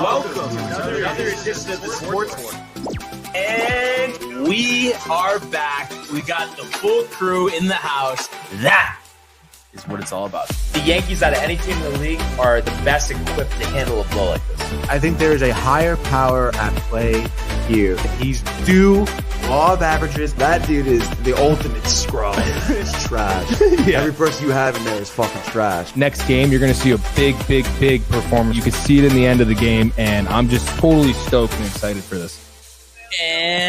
Welcome to another edition of the Sportsport. And we are back. We got the full crew in the house. That is what it's all about. The Yankees, out of any team in the league, are the best equipped to handle a blow like this. I think there is a higher power at play here. He's due law of averages. That dude is the ultimate scrub. It's trash. Yeah. Every person you have in there is fucking trash. Next game, you're going to see a big performance. You can see it in the end of the game, and I'm just totally stoked and excited for this. And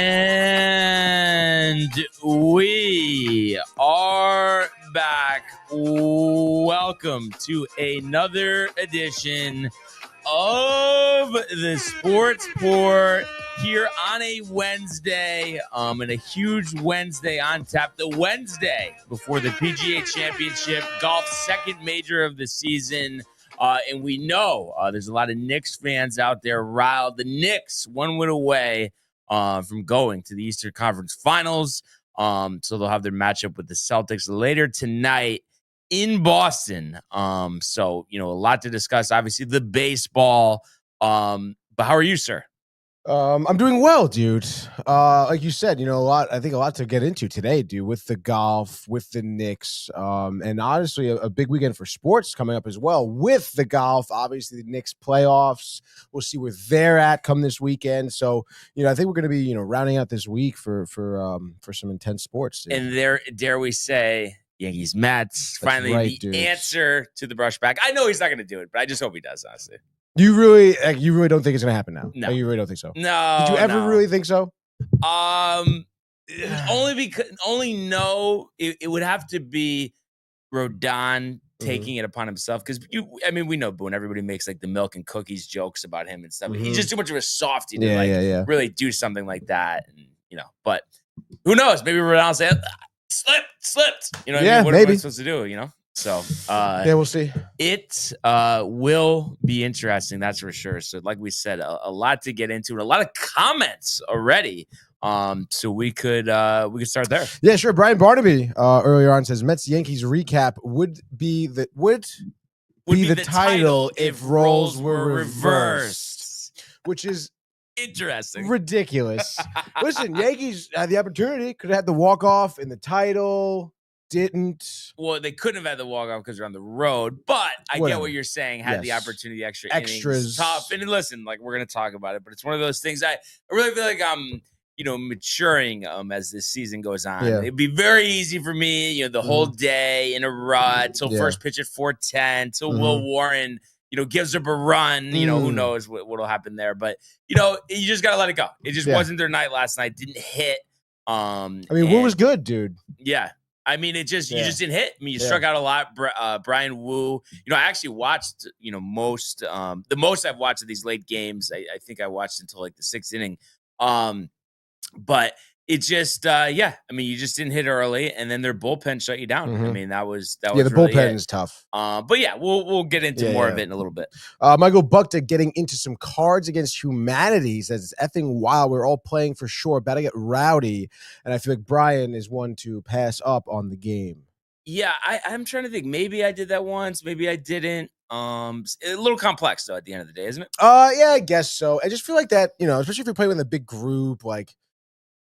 we are back. Welcome to another edition of the Sportsport here on a Wednesday, and a huge Wednesday on tap. The Wednesday before the PGA Championship, golf's second major of the season. And we know there's a lot of Knicks fans out there riled. The Knicks, one win away from going to the Eastern Conference Finals. So they'll have their matchup with the Celtics later tonight in Boston. So, a lot to discuss. Obviously, the baseball. But how are you, sir? I'm doing well, dude. Like you said, a lot to get into today, dude, with the golf, with the Knicks, and honestly, a big weekend for sports coming up as well with the golf. Obviously, the Knicks playoffs. We'll see where they're at come this weekend. So, I think we're going to be, rounding out this week for some intense sports. Dude. And there, dare we say, Yankees Mets. Finally, right, the answer to the brushback. I know he's not going to do it, but I just hope he does, honestly. You really don't think it's going to happen now? No. You really don't think so? No. Did you ever really think so? Only it would have to be Rodon taking it upon himself, because we know Boone. Everybody makes like the milk and cookies jokes about him and stuff. Mm-hmm. He's just too much of a softie to really do something like that. And but who knows? Maybe Rodon will say slipped. What am I supposed to do? So, we'll see. It will be interesting, that's for sure. So, like we said, a lot to get into and a lot of comments already. So we could start there. Yeah, sure. Brian Barnaby earlier on says Mets Yankees recap would be the title if roles were reversed, which is interesting, ridiculous. Listen, Yankees had the opportunity, could have had the walk off in the title. Didn't. Well, they couldn't have had the walk-off because they're on the road, but I get what you're saying. Had the opportunity, extras. Innings, tough. And listen, like, we're going to talk about it, but it's one of those things I really feel like I'm, maturing as this season goes on. Yeah. It'd be very easy for me, the whole day in a rut till first pitch at 4:10, till Will Warren, gives up a run. Who knows what'll happen there. But, you just got to let it go. It just wasn't their night last night. Didn't hit. Will was good, dude. Yeah. You just didn't hit. You struck out a lot. Brian Wu. I actually watched, most, the most I've watched of these late games. I think I watched until like the sixth inning. But it just, you just didn't hit early, and then their bullpen shut you down. Mm-hmm. That was the really bullpen is tough. But we'll get into more of it in a little bit. Michael Buckta getting into some Cards Against Humanity says it's effing wild. We're all playing for sure. About to get rowdy, and I feel like Brian is one to pass up on the game. Yeah, I'm trying to think. Maybe I did that once. Maybe I didn't. A little complex though at the end of the day, isn't it? Yeah, I guess so. I just feel like that, especially if you're playing with a big group, like.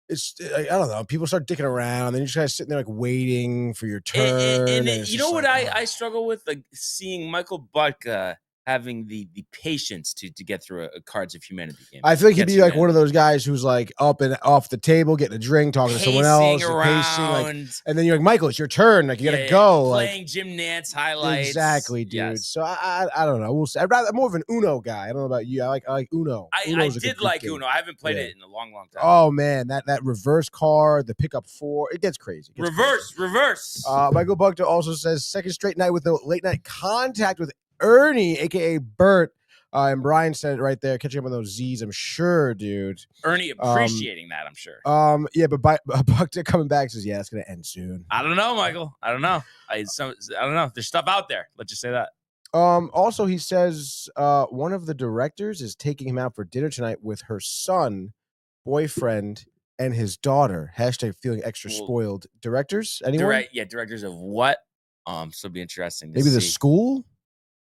It's, I don't know, people start dicking around, then you're just kind of sitting there like waiting for your turn. And you know what I struggle with? Like seeing Michael Butka having the patience to get through a Cards of Humanity game. I feel like he'd be like one of those guys who's like up and off the table, getting a drink, talking to someone else, pacing, and then you're like, Michael, it's your turn. Like you gotta go. Playing Jim Nance highlights. Exactly, dude. Yes. So I don't know. We'll see. I'm more of an Uno guy. I don't know about you. I like Uno. I did like game. Uno. I haven't played it in a long time. Oh man, that reverse card, the pickup 4, it gets crazy. Reverse. Michael Buckta also says second straight night with no late night contact with Ernie, a.k.a. Bert. And Brian said it right there, catching up on those Z's, I'm sure, dude. Ernie appreciating that, I'm sure. But Buckta coming back says, it's going to end soon. I don't know, Michael. I don't know. I don't know. There's stuff out there. Let's just say that. Also, he says one of the directors is taking him out for dinner tonight with her son, boyfriend, and his daughter. # feeling extra spoiled. Directors? Anyone? Directors of what? So it'll be interesting to Maybe see. The school?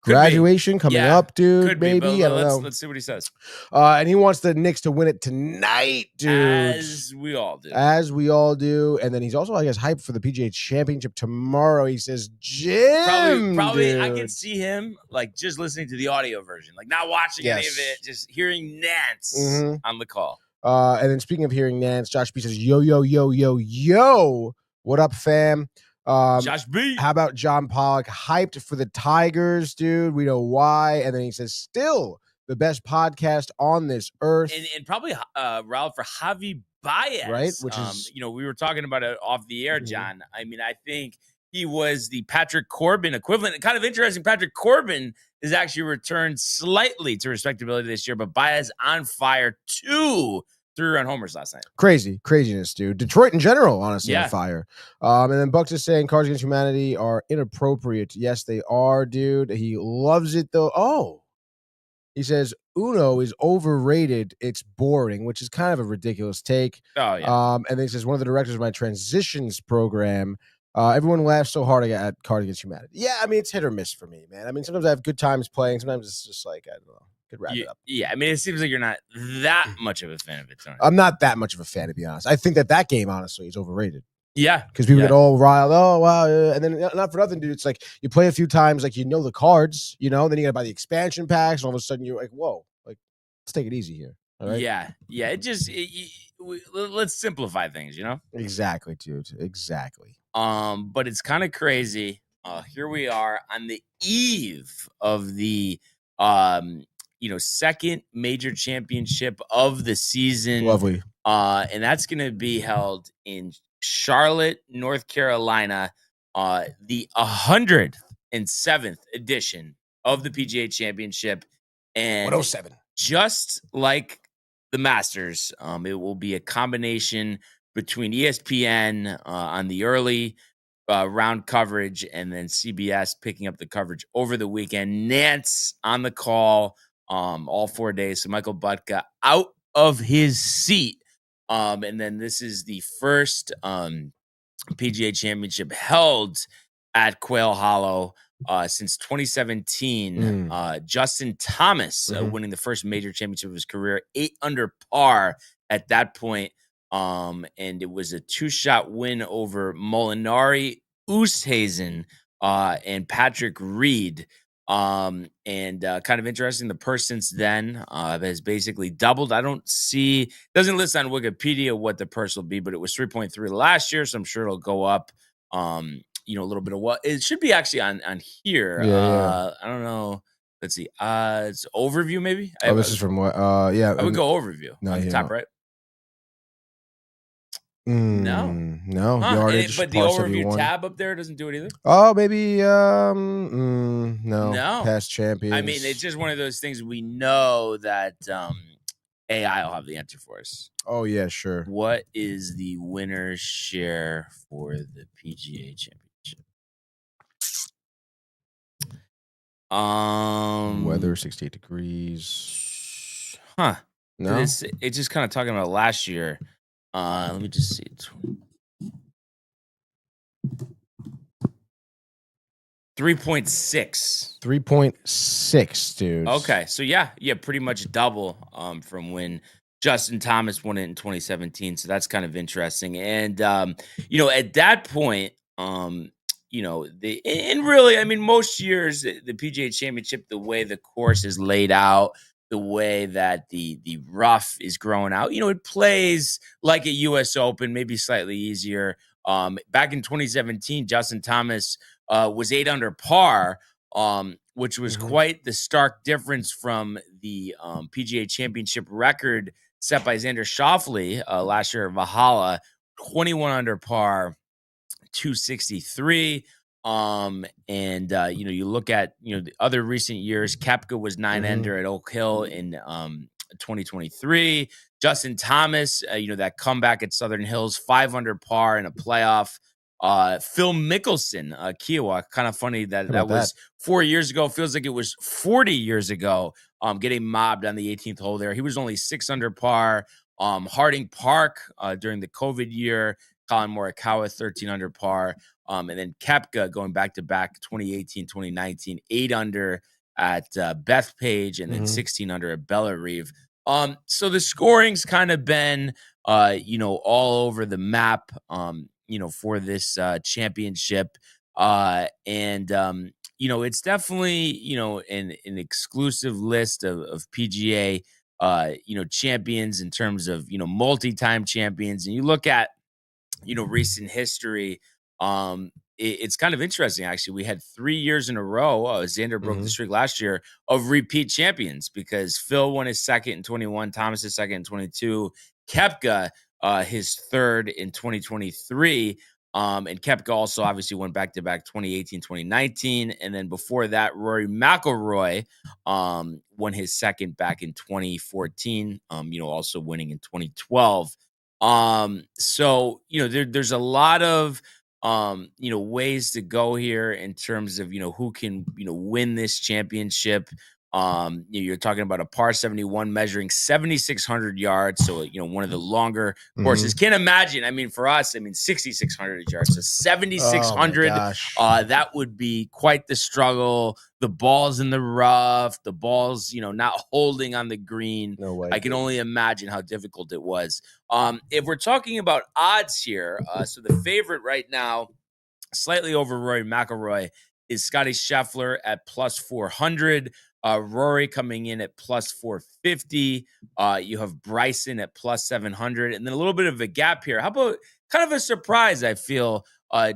graduation coming up, dude. Could be, maybe I but don't know. let's see what he says. And he wants the Knicks to win it tonight, dude. As we all do. And then he's also, I guess, hyped for the PGA Championship tomorrow. He says, Jim, probably. dude. I can see him like just listening to the audio version, like not watching any of it, just hearing Nance on the call. And then speaking of hearing Nance, Josh B says, yo, yo, yo, yo, yo. What up, fam? Josh B. How about John Pollock hyped for the Tigers, dude? We know why. And then he says, still the best podcast on this earth. And probably Ralph for Javi Baez. Right? Which is, we were talking about it off the air, John. I mean, I think he was the Patrick Corbin equivalent. And kind of interesting, Patrick Corbin has actually returned slightly to respectability this year, but Baez on fire, 2 3-run homers last night. Craziness, dude. Detroit in general, honestly, on fire. And then Bucks is saying Cards Against Humanity are inappropriate. Yes, they are, dude. He loves it, though. Oh, he says Uno is overrated. It's boring, which is kind of a ridiculous take. Oh, yeah. And then he says one of the directors of my transitions program, everyone laughs so hard at Cards Against Humanity. Yeah, I mean, it's hit or miss for me, man. I mean, sometimes I have good times playing. Sometimes it's just like, I don't know. Could wrap it up. Yeah, I mean, it seems like you're not that much of a fan of it, Tony. I'm not that much of a fan, to be honest. I think that game, honestly, is overrated. Yeah. Because people get all riled. Oh, wow. And then, not for nothing, dude, it's like you play a few times, like, the cards, then you got to buy the expansion packs, and all of a sudden you're like, whoa, like, let's take it easy here. All right? Yeah. Let's simplify things, Exactly, dude. Exactly. But it's kind of crazy. Here we are on the eve of the second major championship of the season. Lovely. And that's going to be held in Charlotte, North Carolina, the 107th edition of the PGA Championship. And 107. Just like the Masters, it will be a combination between ESPN on the early round coverage and then CBS picking up the coverage over the weekend. Nance on the call all 4 days. So Michael Butka out of his seat. And then this is the first PGA Championship held at Quail Hollow since 2017. Justin Thomas winning the first major championship of his career, 8 under par at that point. And it was a 2-shot win over Molinari, Oosthuizen, and Patrick Reed. And kind of interesting, the purse since then has basically doubled. Doesn't list on Wikipedia what the purse will be, but it was 3.3 last year, so I'm sure it'll go up. A little bit of what it should be actually on here. I don't know. Let's see. It's overview maybe. This is from what? I would go overview on the top right. No. Yardage, but the overview tab up there doesn't do it either. Oh, maybe. No. Past champions. I mean, it's just one of those things we know that AI will have the answer for us. Oh yeah, sure. What is the winner's share for the PGA Championship? Weather 68 degrees. Huh? No. It's just kind of talking about last year. Let me just see. 3.6. 3.6, dude. Okay, so yeah, pretty much double from when Justin Thomas won it in 2017. So that's kind of interesting. And at that point, most years the PGA Championship, the way the course is laid out, the way that the rough is growing out, it plays like a U.S. Open, maybe slightly easier. Back in 2017, Justin Thomas was 8 under par, which was quite the stark difference from the PGA Championship record set by Xander Schauffele last year at Valhalla, 21 under par, 263. You look at the other recent years. Koepka was 9 under at Oak Hill in 2023. Justin Thomas, that comeback at Southern Hills, 5 under par in a playoff. Phil Mickelson, Kiowa, kind of funny that was 4 years ago. Feels like it was 40 years ago. Getting mobbed on the 18th hole there. He was only 6 under par. Harding Park during the COVID year, Colin Morikawa, 13 under par. And then Koepka going back-to-back 2018, 2019, 8 under at Bethpage, and then 16 under at Bellerive. So the scoring's kind of been, all over the map, for this championship. It's definitely, an exclusive list of PGA, champions in terms of, multi-time champions. And you look at, recent history, it's kind of interesting, actually. We had 3 years in a row. Xander broke the streak last year of repeat champions, because Phil won his second in 21, Thomas his second in 22, Koepka his third in 2023. And Koepka also obviously went back-to-back 2018, 2019. And then before that, Rory McIlroy won his second back in 2014, also winning in 2012. So, there's a lot of, ways to go here in terms of, who can, win this championship. You're talking about a par 71 measuring 7,600 yards. So, one of the longer courses. Can't imagine. I mean, for us, 6,600 yards. So 7,600, that would be quite the struggle. The ball's in the rough, the ball's, not holding on the green. No way. I can only imagine how difficult it was. If we're talking about odds here, so the favorite right now, slightly over Rory McIlroy, is Scotty Scheffler at plus 400. Rory coming in at plus 450. You have Bryson at plus 700. And then a little bit of a gap here. How about kind of a surprise, I feel,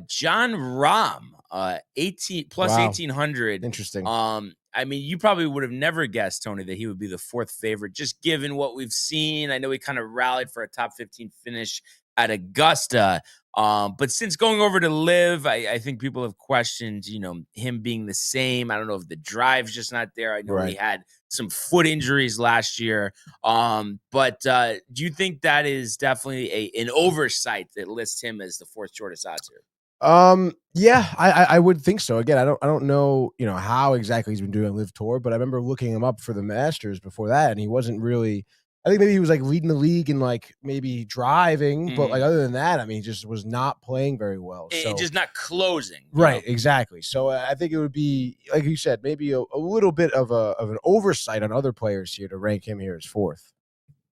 John Rahm, 1,800. Interesting. You probably would have never guessed, Tony, that he would be the fourth favorite, just given what we've seen. I know he kind of rallied for a top 15 finish at Augusta. But since going over to Live, I think people have questioned, him being the same. I don't know if the drive's just not there. I know he had some foot injuries last year. But do you think that is definitely an oversight that lists him as the fourth shortest odds here? Yeah, I would think so. Again, I don't know, how exactly he's been doing on Live Tour, but I remember looking him up for the Masters before that, and he wasn't really. I think maybe he was like leading the league in like maybe driving, but like other than that, he just was not playing very well. So just not closing. Right, exactly. So I think it would be, like you said, maybe a little bit of an oversight on other players here to rank him here as fourth.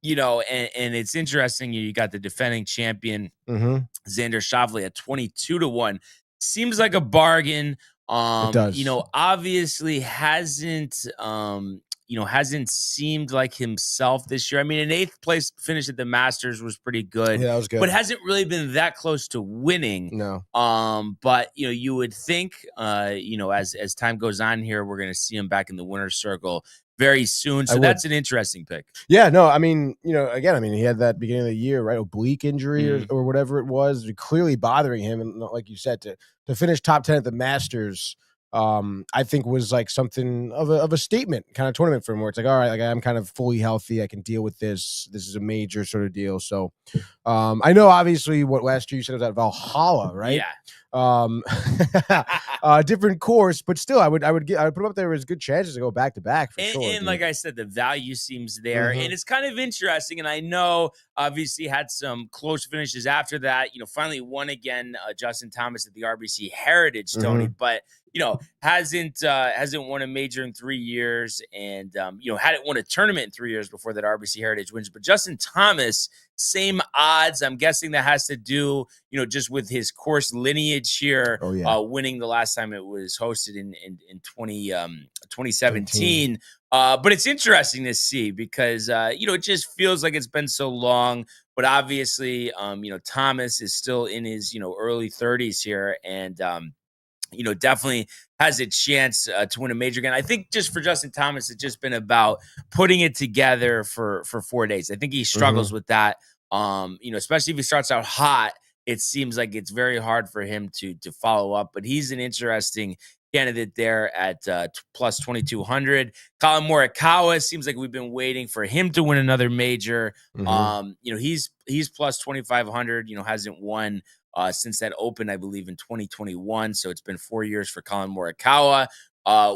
And it's interesting. You got the defending champion, Xander Schauffele, at 22-1. Seems like a bargain. It does. Obviously hasn't seemed like himself this year. An 8th place finish at the Masters was pretty good. Yeah, that was good. But hasn't really been that close to winning. No. But you would think, as time goes on here, we're going to see him back in the winner's circle very soon. So that's an interesting pick. Yeah, no, again, he had that beginning of the year, right? Oblique injury or whatever it was, clearly bothering him. And like you said, to finish top 10 at the Masters, I think was like something of a statement kind of tournament for him, where it's like, all right, like I'm kind of fully healthy. I can deal with this. This is a major sort of deal. So I know obviously what last year you said was at Valhalla, right? Yeah. Different course, but still I would put him up there as good chances to go back to back for sure. And like I said, the value seems there, and it's kind of interesting. And I know obviously had some close finishes after that. Finally won again, Justin Thomas at the RBC Heritage, Tony, but hasn't won a major in 3 years, and hadn't won a tournament in 3 years before that RBC Heritage wins. But Justin Thomas, same odds. I'm guessing that has to do, just with his course lineage here, winning the last time it was hosted in 2017. But it's interesting to see because, it just feels like it's been so long. But obviously, Thomas is still in his, early 30s here, and definitely has a chance to win a major again. I think just for Justin Thomas, it's just been about putting it together for 4 days. I think he struggles with that. Especially if he starts out hot, it seems like it's very hard for him to follow up. But he's an interesting candidate there at plus 2,200. Colin Morikawa, seems like we've been waiting for him to win another major. He's plus 2,500. Hasn't won since that Open, I believe, in 2021. So it's been 4 years for Colin Morikawa.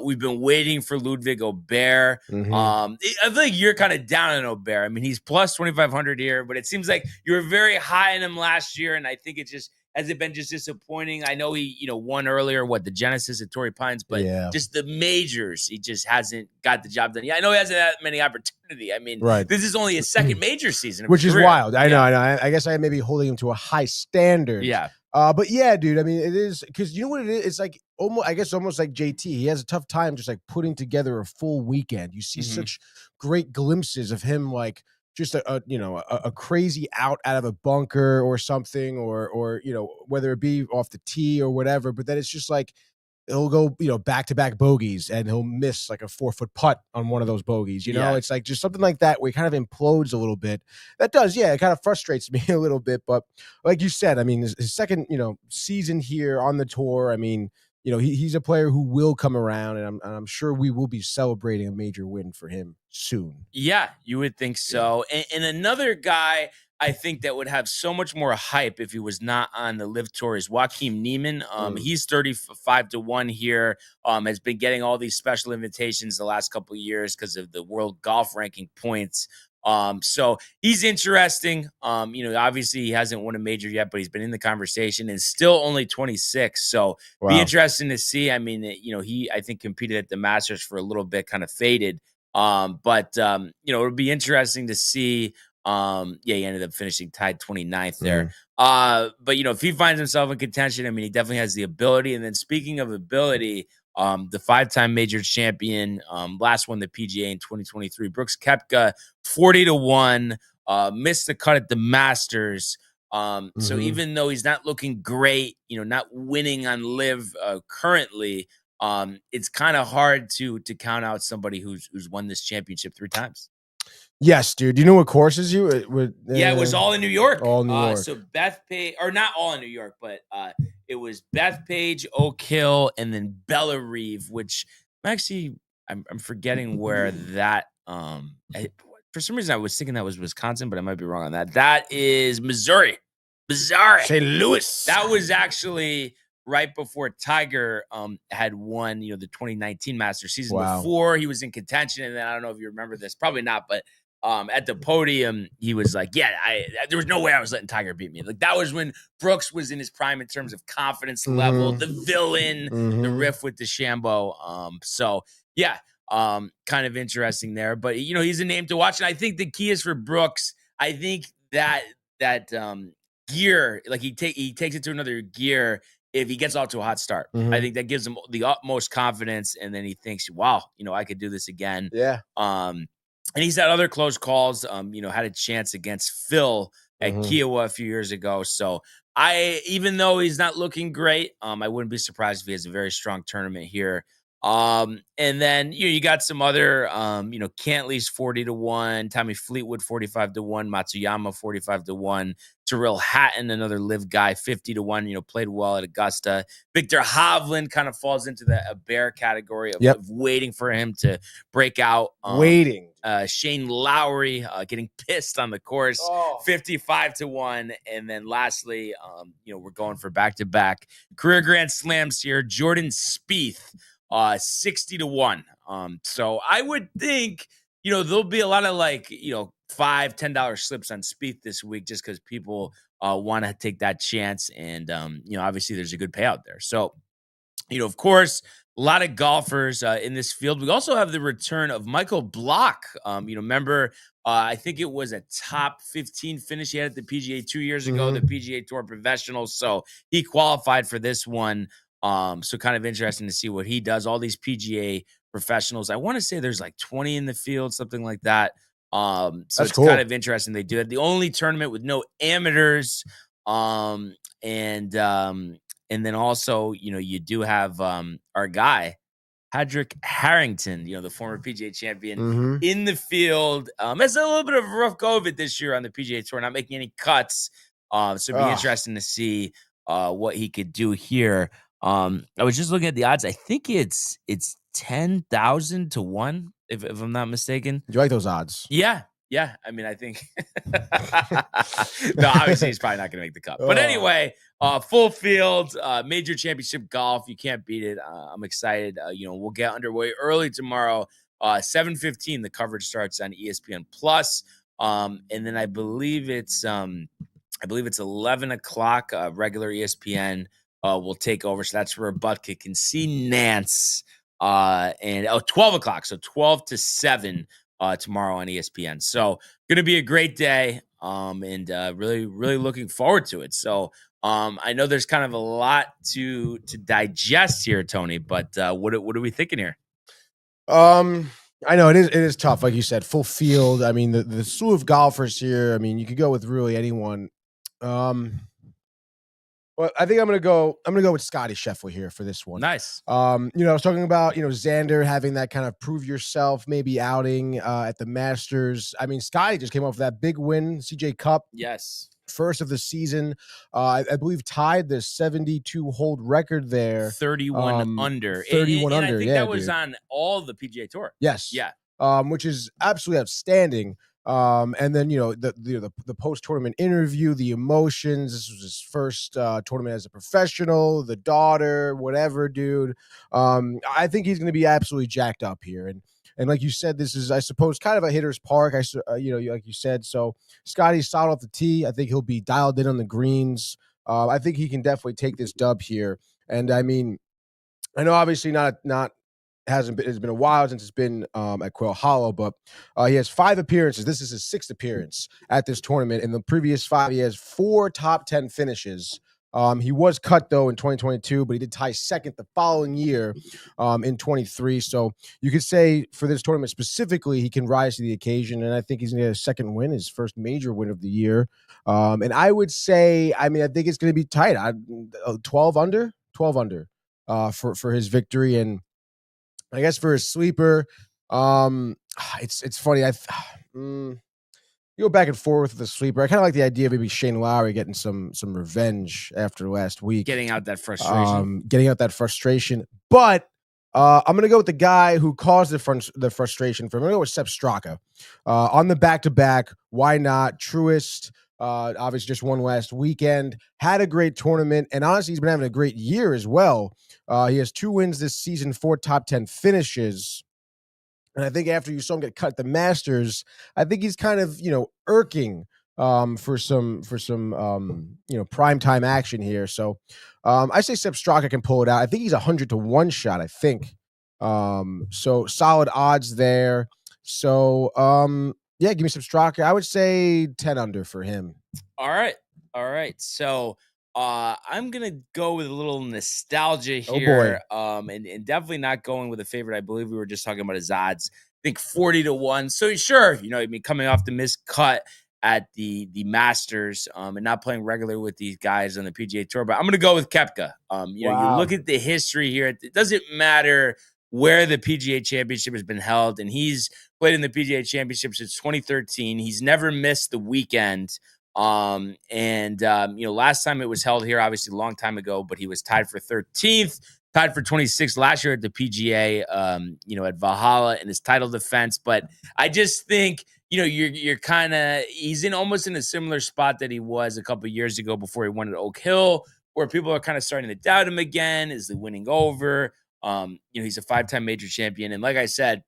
We've been waiting for Ludwig Aubert. Mhm. I feel like you're kind of down on Aubert. I mean, he's plus 2,500 here, but it seems like you were very high on him last year, and I think it just has it been just disappointing. I know he, won earlier, the Genesis at Torrey Pines, but just the majors, he just hasn't got the job done. Yeah, I know he hasn't had many opportunity. I mean, this is only his second major season, which is career. wild. I know. I guess I may be holding him to a high standard. Yeah. But yeah, dude, I mean, it is because you know what it is? It's like almost like JT. He has a tough time just like putting together a full weekend. You see such great glimpses of him, like just a crazy out of a bunker or something, or whether it be off the tee or whatever. But then it's just like he'll go, back-to-back bogeys, and he'll miss like a 4-foot putt on one of those bogeys. It's like just something like that where he kind of implodes a little bit. That does, it kind of frustrates me a little bit. But like you said, I mean, his second, season here on the tour, I mean, he's a player who will come around, and I'm sure we will be celebrating a major win for him soon. Yeah, you would think so. And another guy I think that would have so much more hype if he was not on the Live Tour is Joaquin Niemann. He's 35-1 here. Has been getting all these special invitations the last couple of years because of the world golf ranking points. So he's interesting. Obviously he hasn't won a major yet, but he's been in the conversation and still only 26. So be interesting to see. I mean, I think competed at the Masters for a little bit, kind of faded. But it'll be interesting to see. He ended up finishing tied 29th there. But if he finds himself in contention, I mean, he definitely has the ability. And then speaking of ability, the 5-time major champion, last won the PGA in 2023, Brooks Koepka, 40-1, missed the cut at the Masters. So even though he's not looking great, not winning on Live currently, it's kind of hard to count out somebody who's won this championship 3 times. Yes, dude. Do you know what courses you? It was all in New York. All in New York. So Bethpage, or not all in New York, but it was Bethpage, Oak Hill, and then Bellerive, which I'm forgetting where that. For some reason, I was thinking that was Wisconsin, but I might be wrong on that. That is Missouri. St. Louis. That was actually right before Tiger had won, the 2019 Masters season. Before he was in contention, and then I don't know if you remember this, probably not, but at the podium, he was like, there was no way I was letting Tiger beat me. Like, that was when Brooks was in his prime in terms of confidence level, the villain, the riff with DeChambeau. Kind of interesting there. But, he's a name to watch. And I think the key is for Brooks, I think that gear, like he takes it to another gear if he gets off to a hot start. I think that gives him the utmost confidence. And then he thinks, wow, I could do this again. Yeah. And he's had other close calls, had a chance against Phil at Kiowa a few years ago. So even though he's not looking great, I wouldn't be surprised if he has a very strong tournament here. And then, you got some other, Cantley's 40-1, Tommy Fleetwood 45-1, Matsuyama 45-1, Tyrrell Hatton, another Live guy, 50-1, played well at Augusta. Victor Hovland kind of falls into the bear category of waiting for him to break out. Shane Lowry getting pissed on the course, 55-1. And then lastly, we're going for back-to-back career Grand Slams here. Jordan Spieth, 60-1. So I would think, there'll be a lot of $5-10 slips on Spieth this week just because people want to take that chance. And, obviously there's a good payout there. So, of course, a lot of golfers in this field. We also have the return of Michael Block. Remember, I think it was a top 15 finish he had at the PGA 2 years ago, the PGA Tour Professionals. So he qualified for this one. So kind of interesting to see what he does. All these PGA professionals. I want to say there's like 20 in the field, something like that. So it's cool. Kind of interesting they do it. The only tournament with no amateurs. And then also, you do have our guy, Patrick Harrington, the former PGA champion in the field. Has a little bit of a rough go of it this year on the PGA Tour, not making any cuts. So it'd be interesting to see what he could do here. I was just looking at the odds. I think it's 10,000-1, if I'm not mistaken. Do you like those odds? Yeah, Yeah, I mean, I think no, obviously he's probably not going to make the cut. But anyway, full field, major championship golf. You can't beat it. I'm excited. We'll get underway early tomorrow. 7:15. The coverage starts on ESPN Plus, and then I believe it's 11 o'clock. Regular ESPN will take over, so that's where Butker can see Nance. And 12 o'clock, so 12 to 7. Tomorrow on ESPN. So going to be a great day, and really, really looking forward to it. So I know there's kind of a lot to digest here, Tony, but what are we thinking here? I know it is tough, like you said, full field. I mean, the slew of golfers here. I mean, you could go with really anyone. Well, I think I'm gonna go with Scotty Scheffler here for this one. Nice. I was talking about Xander having that kind of prove yourself maybe outing at the Masters. I mean, Scotty just came off that big win, CJ Cup. Yes. First of the season. I believe tied the 72 hold record there. 31 under. 31 and under. I think that was on all the PGA Tour. Yes. Yeah. Which is absolutely outstanding. And then the post tournament interview, the emotions. This was his first tournament as a professional. The daughter, whatever, dude. I think he's going to be absolutely jacked up here. And like you said, this is, I suppose, kind of a hitter's park. Like you said. So Scotty's solid off the tee. I think he'll be dialed in on the greens. I think he can definitely take this dub here. And I mean, I know obviously not. It's been a while since it's been at Quail Hollow, but he has 5 appearances. This is his 6th appearance at this tournament. In the previous 5, he has 4 top 10 finishes. He was cut, though, in 2022, but he did tie second the following year in 23. So you could say for this tournament specifically, he can rise to the occasion, and I think he's going to get a second win, his first major win of the year. And I would say, I think it's going to be tight. 12 under for his victory. And I guess for a sleeper, it's funny. You go back and forth with the sleeper. I kind of like the idea of maybe Shane Lowry getting some revenge after last week, Getting out that frustration. But I'm going to go with the guy who caused the frustration for him. I'm going to go with Sepp Straka on the back-to-back. Why not? Truist. Obviously just won last weekend, had a great tournament, and honestly, he's been having a great year as well. He has 2 wins this season, 4 top 10 finishes. And I think after you saw him get cut at the Masters, I think he's kind of, irking for some primetime action here. So I say Sepp Straka can pull it out. I think he's 100 to 1 shot, I think. So solid odds there. So yeah, give me some Straka. I would say 10 under for him. All right. So I'm gonna go with a little nostalgia here. Oh boy. And definitely not going with a favorite. I believe we were just talking about his odds. I think 40 to 1. So sure, coming off the missed cut at the Masters, and not playing regularly with these guys on the PGA Tour. But I'm gonna go with Koepka. You look at the history here. It doesn't matter where the PGA Championship has been held, and he's played in the PGA Championship since 2013. He's never missed the weekend. Last time it was held here, obviously a long time ago, but he was tied for 13th, tied for 26th last year at the PGA, at Valhalla in his title defense. But I just think, you're kind of, he's almost in a similar spot that he was a couple of years ago before he won at Oak Hill, where people are kind of starting to doubt him again. Is the winning over? He's a 5-time major champion. And like I said,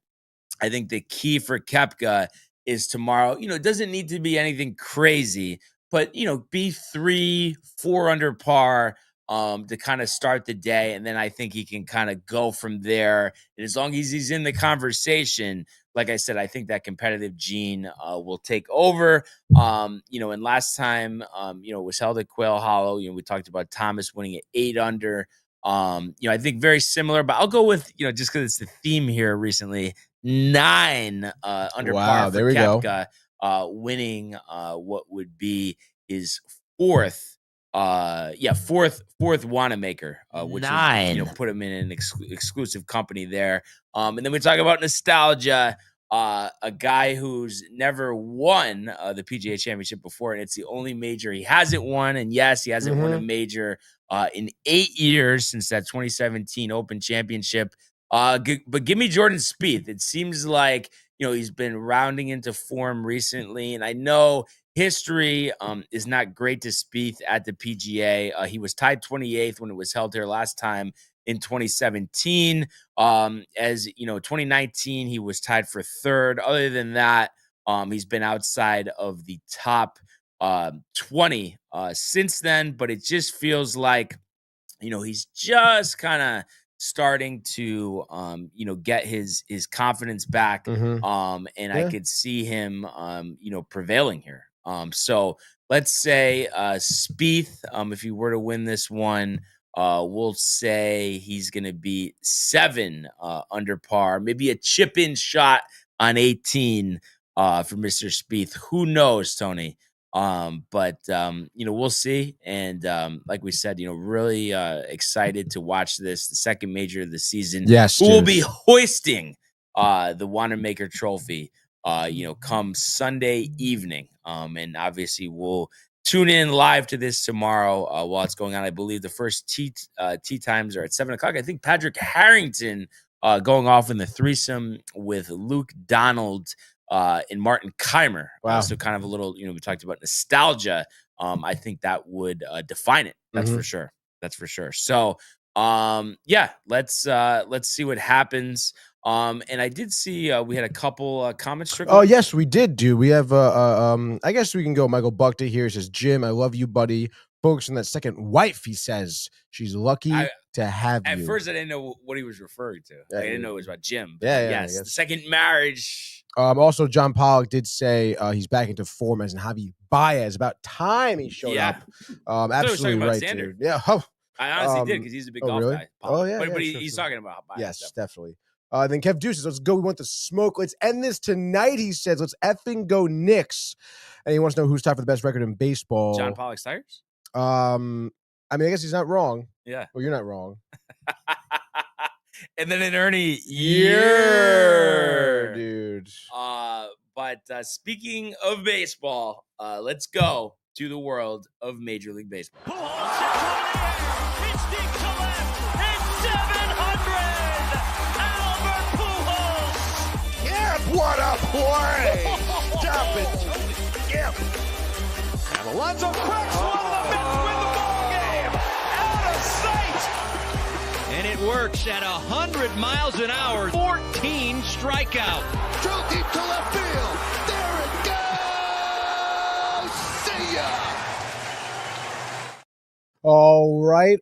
I think the key for Koepka is tomorrow. It doesn't need to be anything crazy, but, be 3-4 under par to kind of start the day. And then I think he can kind of go from there. And as long as he's in the conversation, like I said, I think that competitive gene will take over. And last time, it was held at Quail Hollow. We talked about Thomas winning at 8 under. I think very similar, but I'll go with, just because it's the theme here recently, 9 under par for Koepka, winning what would be his 4th Wanamaker, which 9 would, put him in an exclusive company there. And then we talk about nostalgia, a guy who's never won the PGA Championship before, and it's the only major he hasn't won. And yes, he hasn't won a major in 8 years since that 2017 Open Championship. But give me Jordan Spieth. It seems like he's been rounding into form recently, and I know history is not great to Spieth at the PGA. He was tied 28th when it was held here last time in 2017. 2019 he was tied for third. Other than that, he's been outside of the top 20 since then, but it just feels like he's just kind of starting to get his confidence back. And I could see him prevailing here. So let's say Spieth, if he were to win this one, we'll say he's going to be 7 under par, maybe a chip in shot on 18 for Mr. Spieth. Who knows, Tony? But we'll see. And like we said, really excited to watch this, the second major of the season. Yes, who will be hoisting the Wanamaker Trophy come Sunday evening. And obviously we'll tune in live to this tomorrow while it's going on. I believe the first tee times are at 7:00. I think Patrick Harrington going off in the threesome with Luke Donald and Martin Keimer. Wow. So kind of a little, we talked about nostalgia. I think that would define it. That's for sure. That's for sure. So let's see what happens. And I did see we had a couple comments. Oh yes, we did, dude. We have I guess we can go. Michael Buckton here says, Jim, I love you, buddy. Focus on that second wife, he says. She's lucky to have you. At first I didn't know what he was referring to. I didn't know it was about Jim. Yes, the second marriage. Also, John Pollock did say he's back into form as in Javi Baez. About time he showed up. Absolutely right, dude. Yeah. I honestly did, because he's a big golf guy. Pollock. Oh, yeah. But he's talking about Baez. Yes, definitely. Then Kev Deuce says, let's go. We want the smoke. Let's end this tonight, he says. Let's effing go Knicks. And he wants to know who's tied for the best record in baseball. John Pollock's tires? I mean, I guess he's not wrong. Yeah. Well, you're not wrong. And then an Ernie, yeah, dude. But speaking of baseball, let's go to the world of Major League Baseball. What a play! Stop it! Yep. And Alonso cracks one. The Mets win the ball game. Out of sight. And it works at 100 miles an hour. 14 strikeout. Throw deep to left field. There it goes. See ya. All right.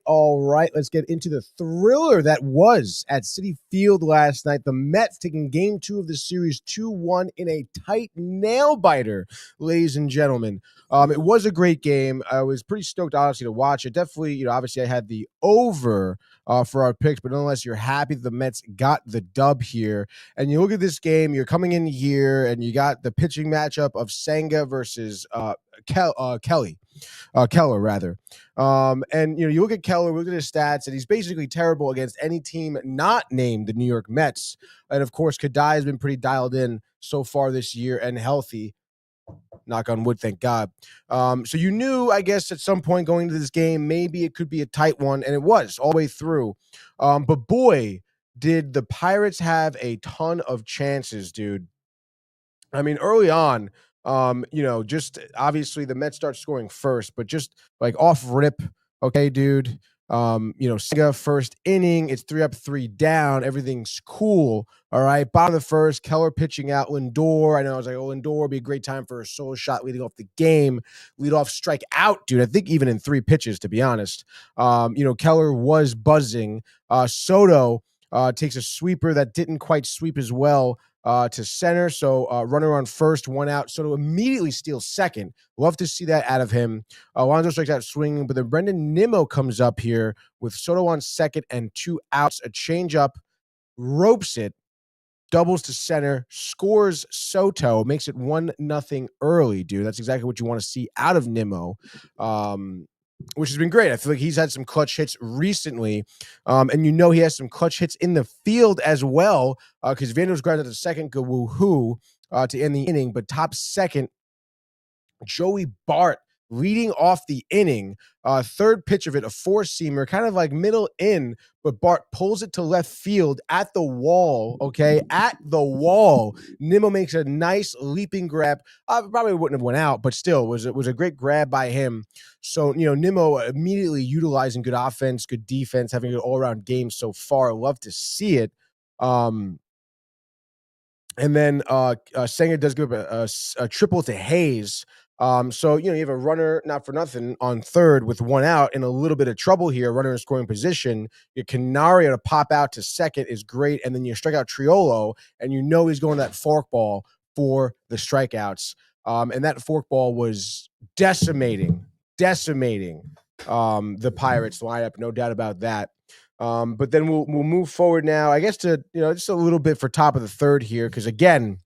Let's get into the thriller that was at Citi Field last night. The Mets taking game 2 of the series 2-1 in a tight nail-biter, ladies and gentlemen. It was a great game. I was pretty stoked, honestly, to watch it. Definitely, obviously I had the over for our picks, but nonetheless, you're happy the Mets got the dub here. And you look at this game, you're coming in here, and you got the pitching matchup of Senga versus Keller, rather. And you look at Keller, look at his stats, and he's basically terrible against any team not named the New York Mets. And of course, Kadai has been pretty dialed in so far this year and healthy. Knock on wood, thank God. So you knew, I guess, at some point going into this game, maybe it could be a tight one, and it was all the way through. But boy, did the Pirates have a ton of chances, dude. I mean, early on, just obviously the Mets start scoring first, but just like off rip, okay, dude. Senga first inning, it's 3 up, 3 down, everything's cool. All right, bottom of the first, Keller pitching out Lindor. I know I was like, Lindor would be a great time for a solo shot leading off the game, lead off strike out, dude. I think even in 3 pitches, to be honest. Keller was buzzing. Soto takes a sweeper that didn't quite sweep as well. To center, so runner on first, 1 out. Soto immediately steals second. Love to see that out of him. Alonso strikes out swinging, but then Brendan Nimmo comes up here with Soto on second and 2 outs. A changeup, ropes it, doubles to center, scores Soto, makes it 1-0 early, dude. That's exactly what you want to see out of Nimmo. Which has been great. I feel like he's had some clutch hits recently. And he has some clutch hits in the field as well. Because Vander's grounded to second, go woohoo to end the inning. But top second, Joey Bart leading off the inning. Third pitch of it, a four-seamer, kind of like middle in, but Bart pulls it to left field at the wall, okay? At the wall. Nimmo makes a nice leaping grab. Probably wouldn't have went out, but still, it was a great grab by him. So, Nimmo immediately utilizing good offense, good defense, having an all-around game so far. Love to see it. And then Senga does give up a triple to Hayes. So, you have a runner, not for nothing, on third with one out in a little bit of trouble here, runner in scoring position. Your Canario to pop out to second is great, and then you strike out Triolo, and he's going to that forkball for the strikeouts. And that forkball was decimating the Pirates lineup, no doubt about that. But then we'll move forward now, I guess, to just a little bit for top of the third here, because again,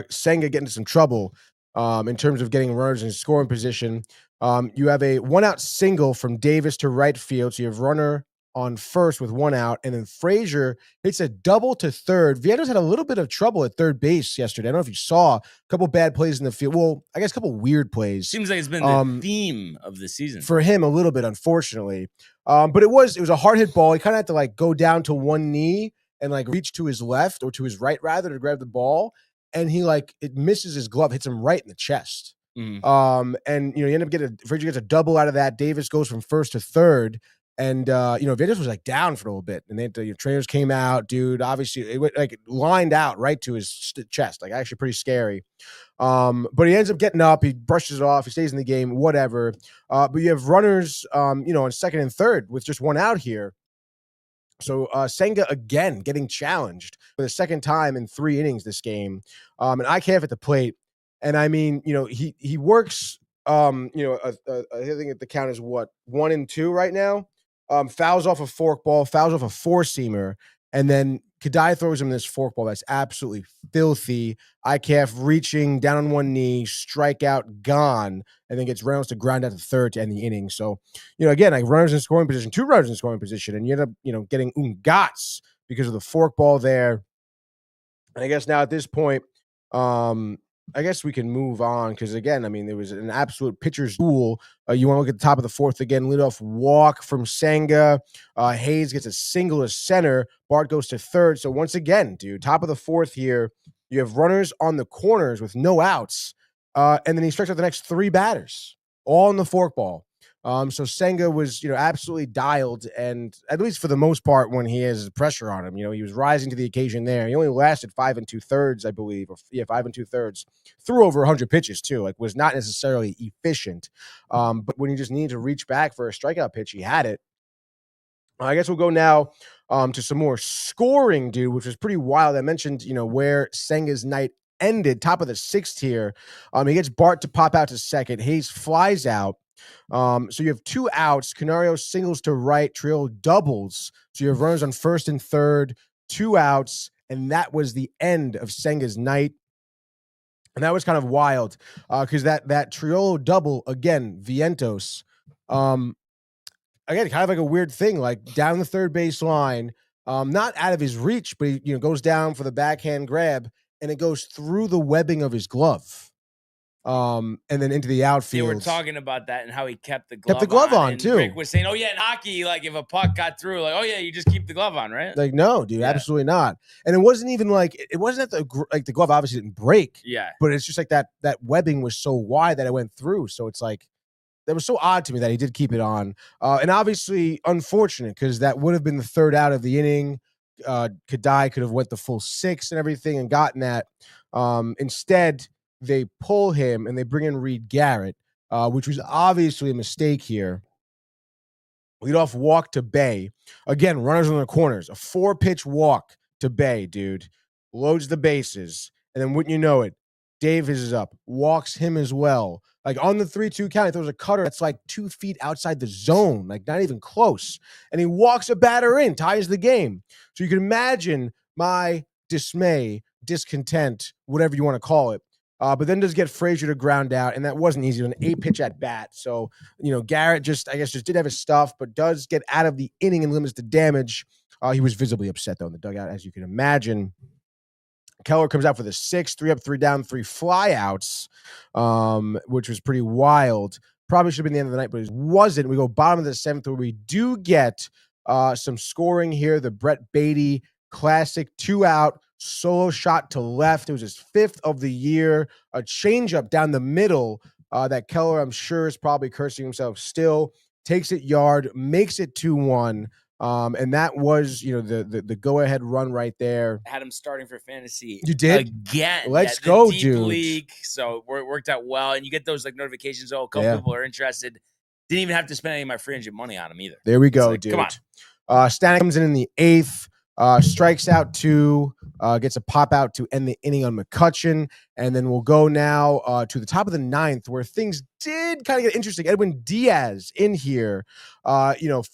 Senga getting into some trouble in terms of getting runners in scoring position. You have a one-out single from Davis to right field, so you have runner on first with one out, and then Frazier hits a double to third. Vientos had a little bit of trouble at third base yesterday. I don't know if you saw a couple bad plays in the field. Well, I guess a couple weird plays. Seems like it's been the theme of the season for him a little bit, unfortunately. But it was a hard hit ball. He kind of had to go down to one knee and reach to his left or to his right rather to grab the ball, and he it misses his glove, hits him right in the chest. And you end up Frazier gets a double out of that. Davis goes from first to third. And, Vientos was down for a little bit. And then the trainers came out, dude. Obviously, it went lined out right to his chest, actually pretty scary. But he ends up getting up. He brushes it off. He stays in the game, whatever. But you have runners, on second and third with just one out here. So Senga again getting challenged for the second time in 3 innings this game. And IKF at the plate. And I mean, he works, I think the count is 1 and 2 right now. Fouls off a forkball, fouls off a four-seamer, and then Kadai throws him this forkball that's absolutely filthy. IKF reaching down on one knee, strikeout, gone, and then gets Reynolds to ground out to third to end the inning. So, again, runners in scoring position, 2 runners in scoring position, and you end up, getting Ungats because of the forkball there. And I guess now at this point, I guess we can move on because, again, I mean, there was an absolute pitcher's duel. You want to look at the top of the fourth again, leadoff walk from Senga. Hayes gets a single to center. Bart goes to third. So once again, dude, top of the fourth here, you have runners on the corners with no outs. And then he strikes out the next 3 batters, all in the forkball. So Senga was, absolutely dialed, and at least for the most part, when he has pressure on him, he was rising to the occasion there. He only lasted 5 2/3, I believe, 5 2/3, threw over 100 pitches too. Was not necessarily efficient, but when he just needed to reach back for a strikeout pitch, he had it. I guess we'll go now to some more scoring, dude, which was pretty wild. I mentioned, where Senga's night ended, top of the 6th here. He gets Bart to pop out to second. Hayes flies out. So you have 2 outs. Canario singles to right. Trio doubles. So you have runners on first and third, 2 outs, and that was the end of Senga's night. And that was kind of wild because that Triolo double again, Vientos. Again, kind of like a weird thing, down the third base line, not out of his reach, but he goes down for the backhand grab, and it goes through the webbing of his glove. And then into the outfield. They were talking about that and how he kept the glove on and too. Rick was saying, "Oh yeah, in hockey, if a puck got through, oh yeah, you just keep the glove on, right?" No, dude, absolutely not. And it wasn't even it wasn't that the glove obviously didn't break. Yeah, but it's just that webbing was so wide that it went through. So it's that was so odd to me that he did keep it on. And obviously unfortunate because that would have been the 3rd out of the inning. Kadai could have went the full 6 and everything and gotten that. Instead, they pull him and they bring in Reed Garrett, which was obviously a mistake here. Leadoff walk to Bay. Again, runners on the corners. A 4-pitch walk to Bay, dude. Loads the bases. And then wouldn't you know it, Davis is up. Walks him as well. On the 3-2 count, he throws a cutter that's 2 feet outside the zone. Not even close. And he walks a batter in, ties the game. So you can imagine my dismay, discontent, whatever you want to call it. But then does get Frazier to ground out, and that wasn't easy. An 8-pitch at bat. So, Garrett just did have his stuff, but does get out of the inning and limits the damage. He was visibly upset, though, in the dugout, as you can imagine. Keller comes out for the 6th, 3 up, 3 down, 3 flyouts, which was pretty wild. Probably should have been the end of the night, but it wasn't. We go bottom of the 7th, where we do get some scoring here. The Brett Beatty classic 2-out solo shot to left. It was his 5th of the year. A changeup down the middle that Keller, I'm sure, is probably cursing himself still. Takes it yard, makes it 2-1. And that was, the go-ahead run right there. Had him starting for fantasy. You did? Again. Let's go, deep dude. League. So it worked out well. And you get those notifications. Oh, a couple people are interested. Didn't even have to spend any of my free agent money on him either. There we go, dude. Come on. Stanek comes in the 8th. Strikes out 2, gets a pop out to end the inning on McCutchen. And then we'll go now to the top of the 9th, where things did kind of get interesting. Edwin Diaz in here.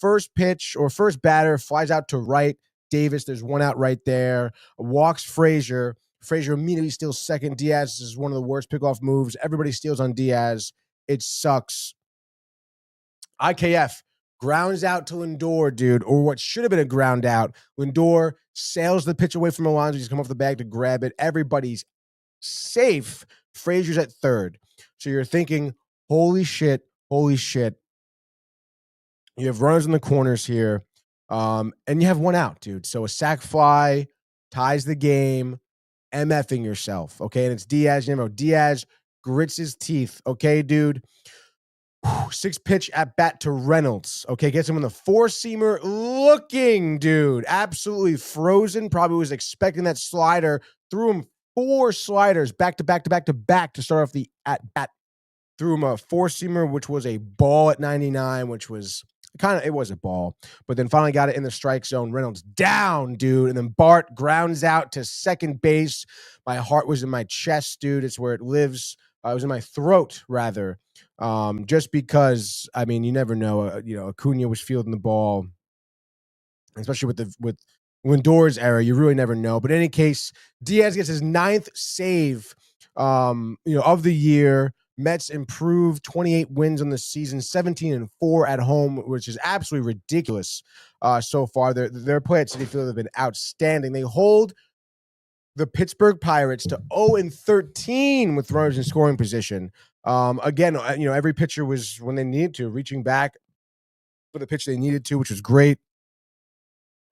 First pitch or first batter flies out to right. Davis, there's 1 out right there. Walks Frazier. Frazier immediately steals second. Diaz is one of the worst pickoff moves. Everybody steals on Diaz. It sucks. IKF grounds out to Lindor, dude, or what should have been a ground out. Lindor sails the pitch away from Alonso. He's come off the bag to grab it. Everybody's safe. Frazier's at third. So you're thinking, holy shit. You have runners in the corners here, and you have 1 out, dude. So a sac fly ties the game, MFing yourself, okay? And it's Diaz. Diaz grits his teeth, okay, dude? 6 pitch at bat to Reynolds. Okay, gets him on the 4-seamer looking, dude. Absolutely frozen. Probably was expecting that slider. Threw him 4 sliders back to back to start off the at bat. Threw him a 4-seamer, which was a ball at 99, which was it was a ball, but then finally got it in the strike zone. Reynolds down, dude. And then Bart grounds out to second base. My heart was in my chest, dude. It's where it lives. It was in my throat, rather. Just because, you never know. Acuna was fielding the ball, especially with Lindor's era. You really never know. But in any case, Diaz gets his 9th save, of the year. Mets improved 28 wins on the season, 17-4 at home, which is absolutely ridiculous so far. Their play at Citi Field have been outstanding. They hold the Pittsburgh Pirates to 0-13 with runners in scoring position. Again, every pitcher was, when they needed to, reaching back for the pitch they needed to, which was great.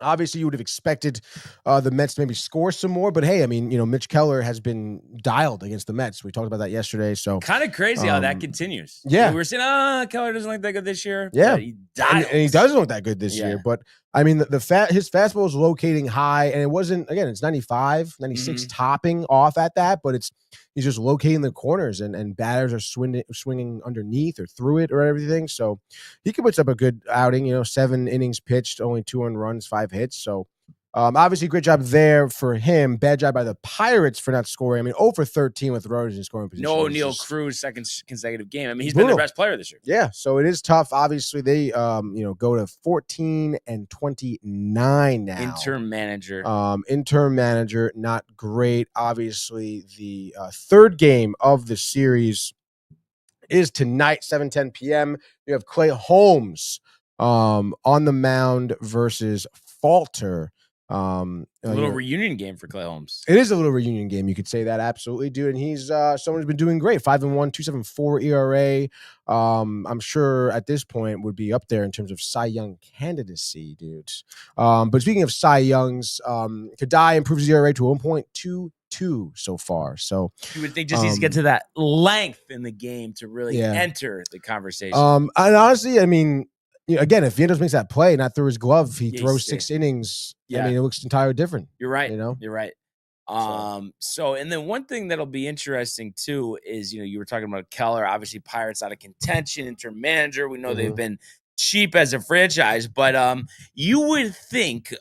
Obviously, you would have expected the Mets to maybe score some more, but hey, Mitch Keller has been dialed against the Mets. We talked about that yesterday. So kind of crazy how that continues. Yeah, we were saying, Keller doesn't look that good this year. Yeah, he dials. And he doesn't look that good this year. But his fastball is locating high, and it wasn't. Again, it's 95, 96 topping off at that, but he's just locating the corners, and batters are swinging underneath or through it or everything. So he could put up a good outing. 7 innings pitched, only 2 earned runs, 5 hits. So obviously, great job there for him. Bad job by the Pirates for not scoring. 0-13 with runners in scoring position. No Neil Cruz second consecutive game. He's been the best player this year. Yeah, so it is tough. Obviously, they go to 14-29 now. Interim manager, not great. Obviously, the third game of the series is tonight, 7:10 p.m. You have Clay Holmes on the mound versus Falter. A little reunion game for Clay Holmes. It is a little reunion game. You could say that, absolutely, dude. And he's someone who's been doing great. 5-1, 2.74 ERA. I'm sure at this point would be up there in terms of Cy Young candidacy, dudes. But speaking of Cy Youngs, Kadai improves his ERA to 1.22 so far. So you would think just needs to get to that length in the game to really enter the conversation. And honestly, again, if Vientos makes that play, not through his glove, he throws 6 innings. Yeah. It looks entirely different. You're right. You're right. So, and then one thing that'll be interesting too is, you were talking about Keller, obviously Pirates out of contention, interim manager. We know they've been cheap as a franchise, but you would think,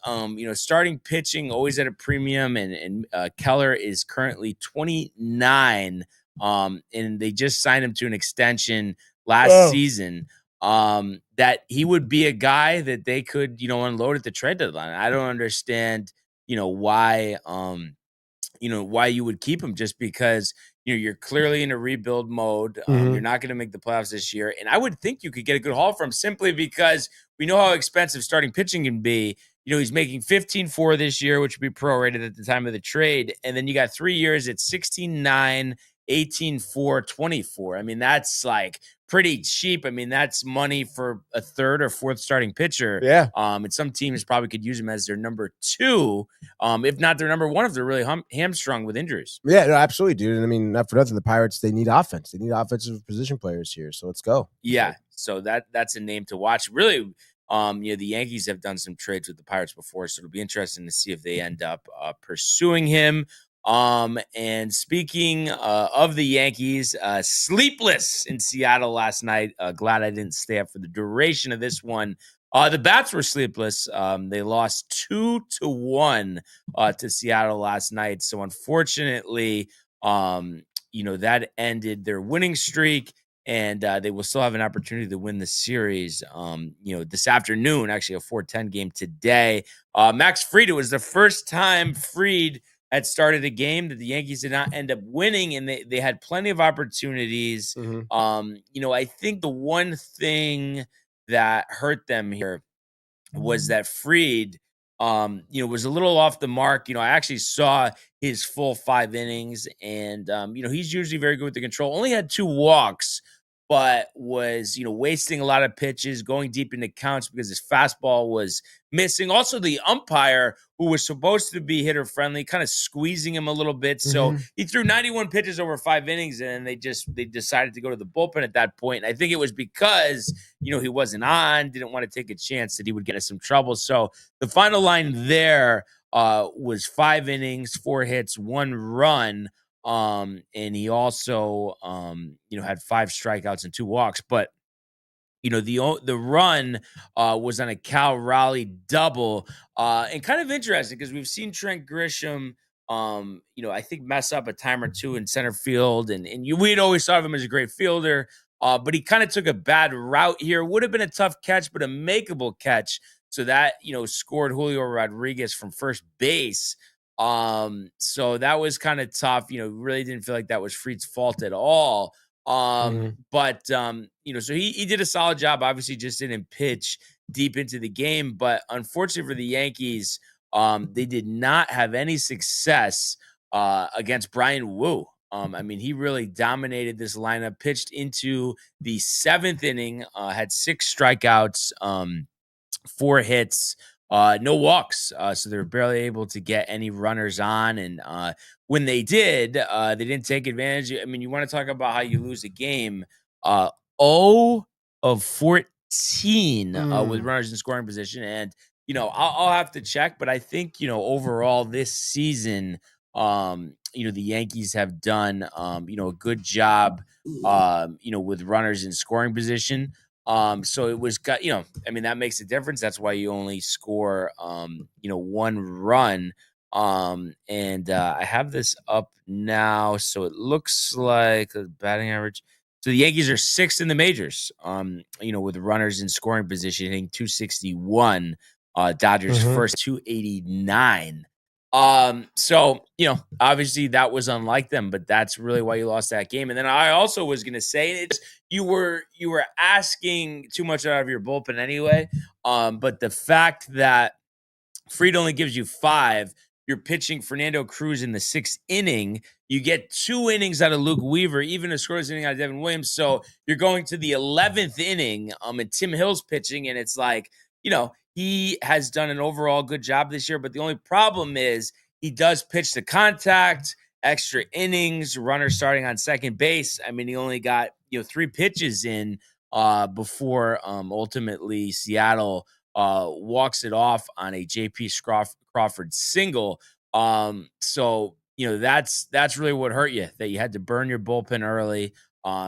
starting pitching always at a premium, and Keller is currently 29, and they just signed him to an extension last season. That he would be a guy that they could, unload at the trade deadline. I don't understand, why you would keep him, just because, you're clearly in a rebuild mode. You're not going to make the playoffs this year. And I would think you could get a good haul from him simply because we know how expensive starting pitching can be. he's making 15.4 this year, which would be prorated at the time of the trade. And then you got 3 years at 16.9, 18.4, 24. I mean, that's like pretty cheap. I mean, that's money for a third or fourth starting pitcher. Yeah. And some teams probably could use him as their number 2, if not their number 1, if they're really hamstrung with injuries. Yeah, no, absolutely, dude. And I mean, not for nothing, the Pirates, they need offense. They need offensive position players here. So let's go. Yeah. So that's a name to watch. Really, the Yankees have done some trades with the Pirates before, so it'll be interesting to see if they end up pursuing him. And speaking of the Yankees, sleepless in Seattle last night. Glad I didn't stay up for the duration of this one. The Bats were sleepless. They lost 2-1 to Seattle last night. So unfortunately, that ended their winning streak. And they will still have an opportunity to win the series, this afternoon, actually a 4:10 game today. Max Fried, it was the first time Fried had started a game that the Yankees did not end up winning, and they had plenty of opportunities. I think the one thing that hurt them here was that Fried, was a little off the mark. I actually saw his full 5 innings, and, he's usually very good with the control. Only had 2 walks, but was, wasting a lot of pitches, going deep into counts because his fastball was missing. Also, the umpire, who was supposed to be hitter-friendly, kind of squeezing him a little bit. So he threw 91 pitches over 5 innings, and they decided to go to the bullpen at that point. And I think it was because, he wasn't on, didn't want to take a chance that he would get into some trouble. So the final line there was 5 innings, 4 hits, 1 run. And he also, had 5 strikeouts and 2 walks, but the run was on a Cal Raleigh double, and kind of interesting because we've seen Trent Grisham, I think mess up a time or 2 in center field, and we'd always thought of him as a great fielder, but he kind of took a bad route here. Would have been a tough catch, but a makeable catch. So that, scored Julio Rodriguez from first base. So that was kind of tough. Really didn't feel like that was Fried's fault at all. But so he did a solid job. Obviously just didn't pitch deep into the game, but unfortunately for the Yankees, they did not have any success against Brian Wu. He really dominated this lineup, pitched into the 7th inning, had 6 strikeouts, 4 hits, no walks. So they were barely able to get any runners on. And when they did, they didn't take advantage. You want to talk about how you lose a game. 0 of 14 with runners in scoring position. And, I'll have to check, but I think, overall this season, the Yankees have done, a good job, with runners in scoring position. So it was, that makes a difference. That's why you only score, 1 run. And I have this up now. So it looks like the batting average. So the Yankees are 6th in the majors, with runners in scoring position, hitting 261. Dodgers first, 289. So, obviously that was unlike them, but that's really why you lost that game. And then I also was going to say you were asking too much out of your bullpen anyway. But the fact that Fried only gives you 5, you're pitching Fernando Cruz in the 6th inning. You get 2 innings out of Luke Weaver, even a scoreless inning out of Devin Williams. So you're going to the 11th inning, and Tim Hill's pitching, and it's like, he has done an overall good job this year, but the only problem is he does pitch to contact, extra innings, runner starting on second base. He only got 3 pitches in before ultimately Seattle walks it off on a J.P. Crawford single. So that's really what hurt you, that you had to burn your bullpen early.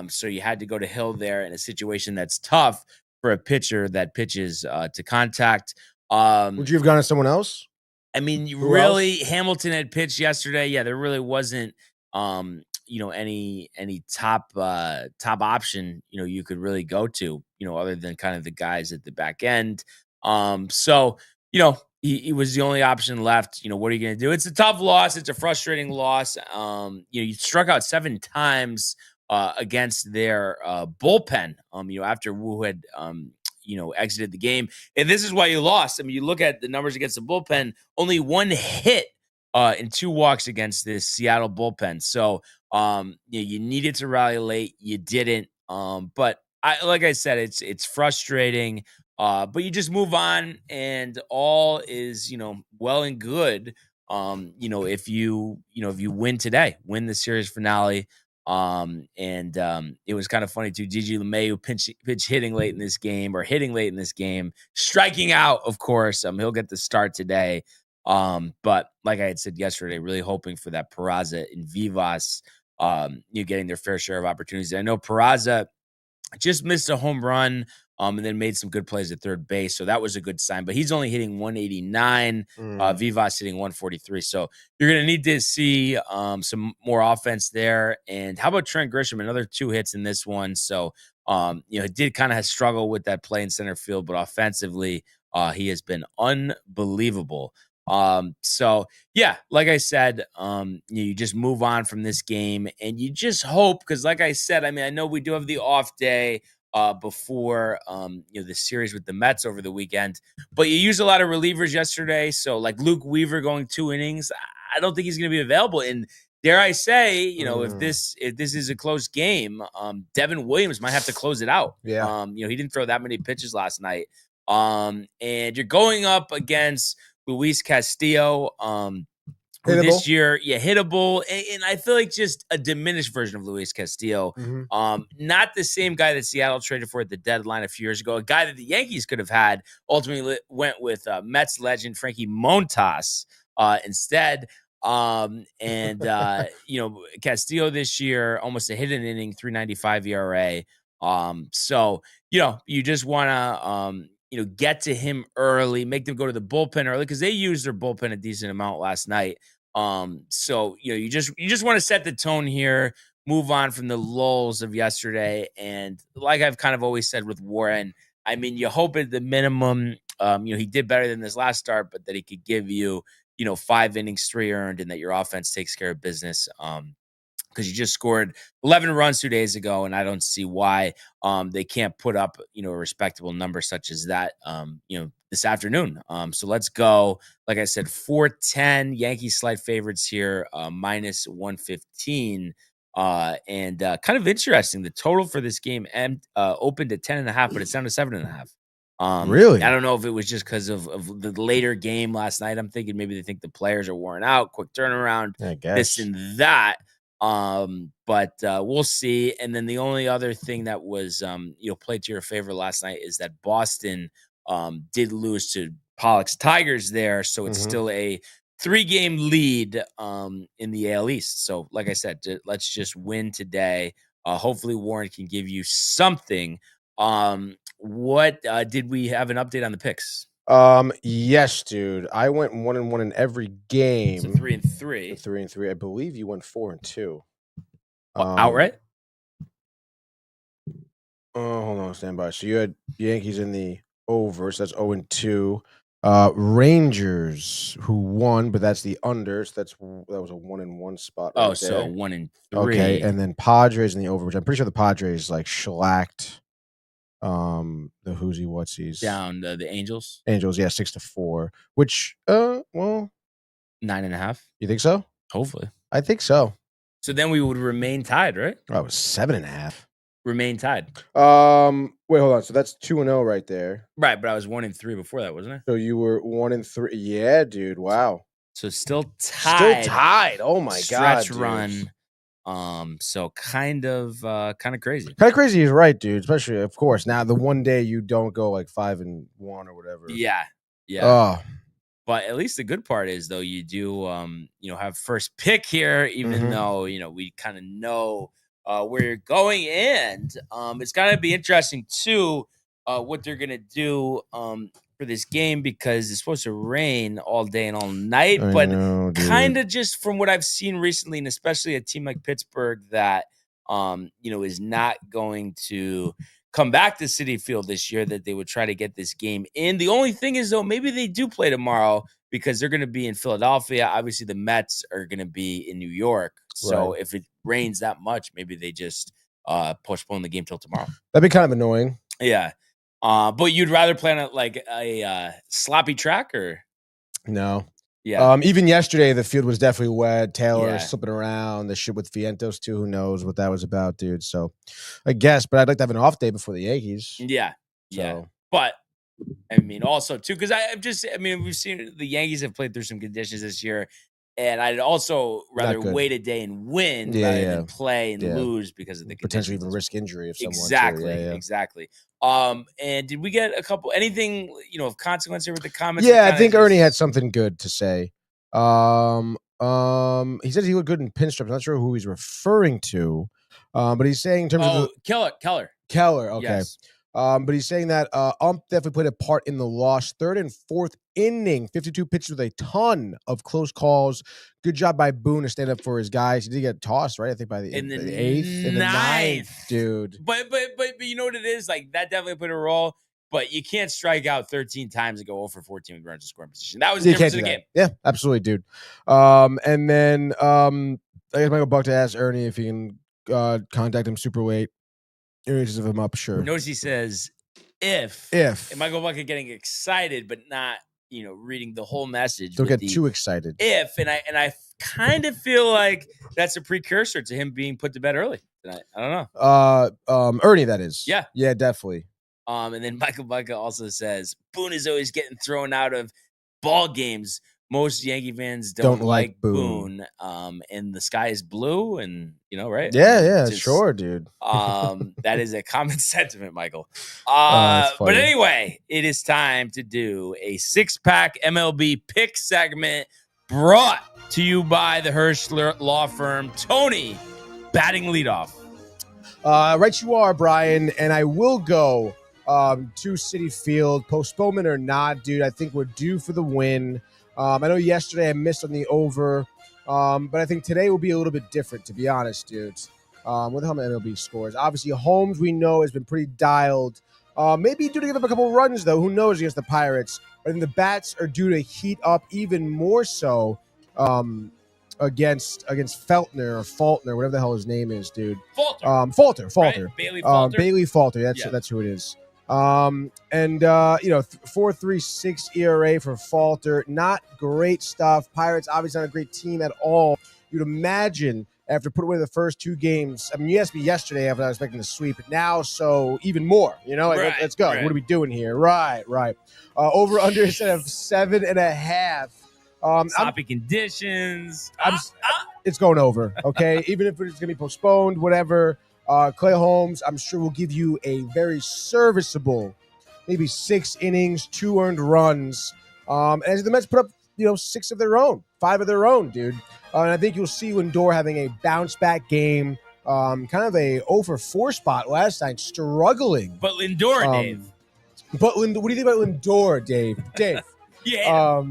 So you had to go to Hill there in a situation that's tough for a pitcher that pitches to contact. Would you have gone to someone else? Really, Hamilton had pitched yesterday. Yeah, there really wasn't, any top option, you could really go to, other than kind of the guys at the back end. So, he was the only option left. What are you going to do? It's a tough loss. It's a frustrating loss. You struck out 7 times against their bullpen, after Wu had, exited the game. And this is why you lost. I mean, you look at the numbers against the bullpen, only one hit and 2 walks against this Seattle bullpen. So you needed to rally late. You didn't. But like I said, it's frustrating. But you just move on, and all is well and good. If you win today, win the series finale. It was kind of funny too. Gigi LeMahieu pitch hitting late in this game, striking out, of course. He'll get the start today. But like I had said yesterday, really hoping for that Peraza and Vivas, getting their fair share of opportunities. I know Peraza just missed a home run, and then made some good plays at third base. So that was a good sign, but he's only hitting 189, Vivas hitting 143. So you're going to need to see some more offense there. And how about Trent Grisham? Another 2 hits in this one. So, it did kind of struggle with that play in center field, but offensively, he has been unbelievable. So yeah, like I said, you just move on from this game, and you just hope, because like I said, I mean, I know we do have the off day before the series with the Mets over the weekend, but you used a lot of relievers yesterday. So like Luke Weaver going 2 innings, I don't think he's going to be available. And dare I say, if this is a close game, Devin Williams might have to close it out. Yeah. He didn't throw that many pitches last night. And you're going up against Luis Castillo, who this year, hittable. And I feel like just a diminished version of Luis Castillo. Not the same guy that Seattle traded for at the deadline a few years ago. A guy that the Yankees could have had, ultimately went with Mets legend Frankie Montas instead. Castillo this year, almost a hit an inning, 3.95 ERA. So, you just want to, get to him early, make them go to the bullpen early, because they used their bullpen a decent amount last night. So, you just want to set the tone here, move on from the lulls of yesterday. And like I've kind of always said with Warren, I mean, you hope at the minimum, he did better than this last start, but that he could give you, 5 innings, 3 earned, and that your offense takes care of business. Because you just scored 11 runs 2 days ago, and I don't see why they can't put up, a respectable number such as that, this afternoon. So let's go. Like I said, 410, Yankees slight favorites here, minus 115. And kind of interesting. The total for this game opened at 10.5, but it's down to 7.5. Really? I don't know if it was just because of the later game last night. I'm thinking maybe they think the players are worn out, quick turnaround, I guess. this and that. But we'll see. And then the only other thing that was, played to your favor last night is that Boston did lose to Pollock's Tigers there. So it's still a 3-game lead in the AL East. So like I said, let's just win today. Hopefully Warren can give you something. What did we have an update on the picks? Yes, dude. I went 1-1 in every game. So 3-3. 3-3. I believe you went 4-2. Outright? Hold on, stand by. So you had Yankees in the over, so that's 0-2. Rangers, who won, but that's the under, so that was a 1-1 spot. Right So there. 1-3. Okay, and then Padres in the over, which I'm pretty sure the Padres shellacked the whoosy whatsies Down the Angels. Angels, 6-4. Which, well, 9.5. You think so? Hopefully. I think so. So then we would remain tied, right? Oh, it was 7.5. Remain tied. Wait, hold on. So that's 2-0 right there. Right, but I was 1-3 before that, wasn't I? So you were 1-3. Yeah, dude. Wow. So still tied. Still tied. Oh my god. Stretch run. So kind of crazy. Kind of crazy is right, dude. Especially, of course, now the one day you don't go like 5-1 or whatever. Yeah. Oh. But at least the good part is, though, you do have first pick here, even though we kind of know where you're going, and it's gonna be interesting too what they're gonna do for this game, because it's supposed to rain all day and all night. But kind of just from what I've seen recently, and especially a team like Pittsburgh that is not going to come back to Citi Field this year, that they would try to get this game in. The only thing is, though, maybe they do play tomorrow because they're going to be in Philadelphia. Obviously, the Mets are going to be in New York. So if it rains that much, maybe they just postpone the game till tomorrow. That'd be kind of annoying. Yeah. But you'd rather play on like a sloppy track or? No. Yeah. Even yesterday, the field was definitely wet. Taylor Yeah. slipping around. The shit with Vientos too. Who knows what that was about, dude? So, I guess. But I'd like to have an off day before the Yankees. Yeah. Yeah. So. But I mean, also too, because we've seen the Yankees have played through some conditions this year, and I'd also rather wait a day and win rather than play and lose because of the conditions. Potentially even risk injury if someone. Exactly. And did we get anything of consequence here with the comments? Yeah, I think Ernie had something good to say. He said he looked good in pinstripes. I'm not sure who he's referring to, but he's saying in terms of Keller. Okay. Yes. But he's saying that definitely played a part in the loss. Third and fourth inning, 52 pitches with a ton of close calls. Good job by Boone to stand up for his guys. He did get tossed, right? I think by the eighth, in the ninth, dude. But you know what it is? Like that definitely played a role. But you can't strike out 13 times and go 0 for 14 with runners in scoring position. That was the difference in the game. Yeah, absolutely, dude. And then I guess Michael Buck to ask Ernie if he can contact him super late. Areas of him up, sure. Notice he says, if Michael Bucket getting excited, but not, reading the whole message. Don't get too excited. And I kind of feel like that's a precursor to him being put to bed early tonight. I don't know. Ernie, that is. Yeah. Yeah, definitely. And then Michael Bucket also says, Boone is always getting thrown out of ball games. Most Yankee fans don't like Boone. And the sky is blue, and right? Yeah, sure, dude. That is a common sentiment, Michael. But anyway, it is time to do a 6-pack MLB pick segment brought to you by the Hirsch Law Firm. Tony, batting leadoff. Right you are, Brian, and I will go to Citi Field. Postponement or not, dude, I think we're due for the win. I know yesterday I missed on the over, but I think today will be a little bit different, to be honest, dudes. What the hell my MLB scores? Obviously, Holmes, we know, has been pretty dialed. Maybe due to give up a couple runs, though. Who knows against the Pirates? But then the bats are due to heat up even more so against Feltner or Faulkner, whatever the hell his name is, dude. Falter. Right? Bailey Falter. Bailey Falter. That's who it is. 4.36 ERA for Falter. Not great stuff. Pirates obviously not a great team at all. You'd imagine after putting away the first 2 games. I mean, you asked me yesterday after I was expecting to sweep, but now so even more. Let's go. Right. What are we doing here? Right. Over under instead of 7.5. Sloppy conditions. It's going over. Okay, even if it's going to be postponed, whatever. Clay Holmes, I'm sure, will give you a very serviceable, maybe 6 innings, 2 earned runs. As the Mets put up, 6 of their own, 5 of their own, dude. And I think you'll see Lindor having a bounce back game, kind of a 0 for 4 spot last night, struggling. But Lindor, Dave. What do you think about Lindor, Dave? Yeah.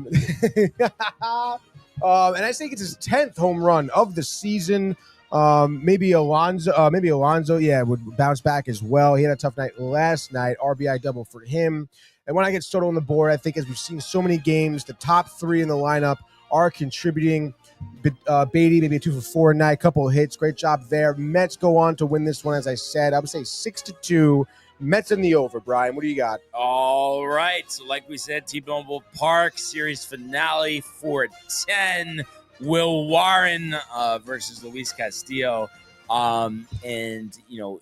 And I think it's his 10th home run of the season. Maybe Alonso, would bounce back as well. He had a tough night last night. RBI double for him. And when I get Soto on the board, I think as we've seen so many games, the top 3 in the lineup are contributing. Beatty, maybe a 2 for 4 night, couple of hits. Great job there. Mets go on to win this one, as I said. I would say 6-2. Mets in the over, Brian. What do you got? All right. So like we said, T-Mobile Park series finale 4-10. Will Warren versus Luis Castillo. And,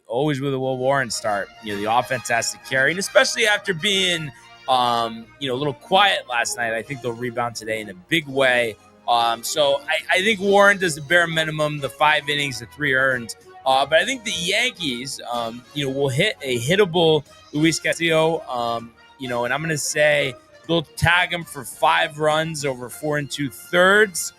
always with a Will Warren start, the offense has to carry. And especially after being, a little quiet last night, I think they'll rebound today in a big way. So I think Warren does the bare minimum, the 5 innings, the 3 earned. But I think the Yankees, will hit a hittable Luis Castillo, and I'm going to say they'll tag him for 5 runs over 4 2/3.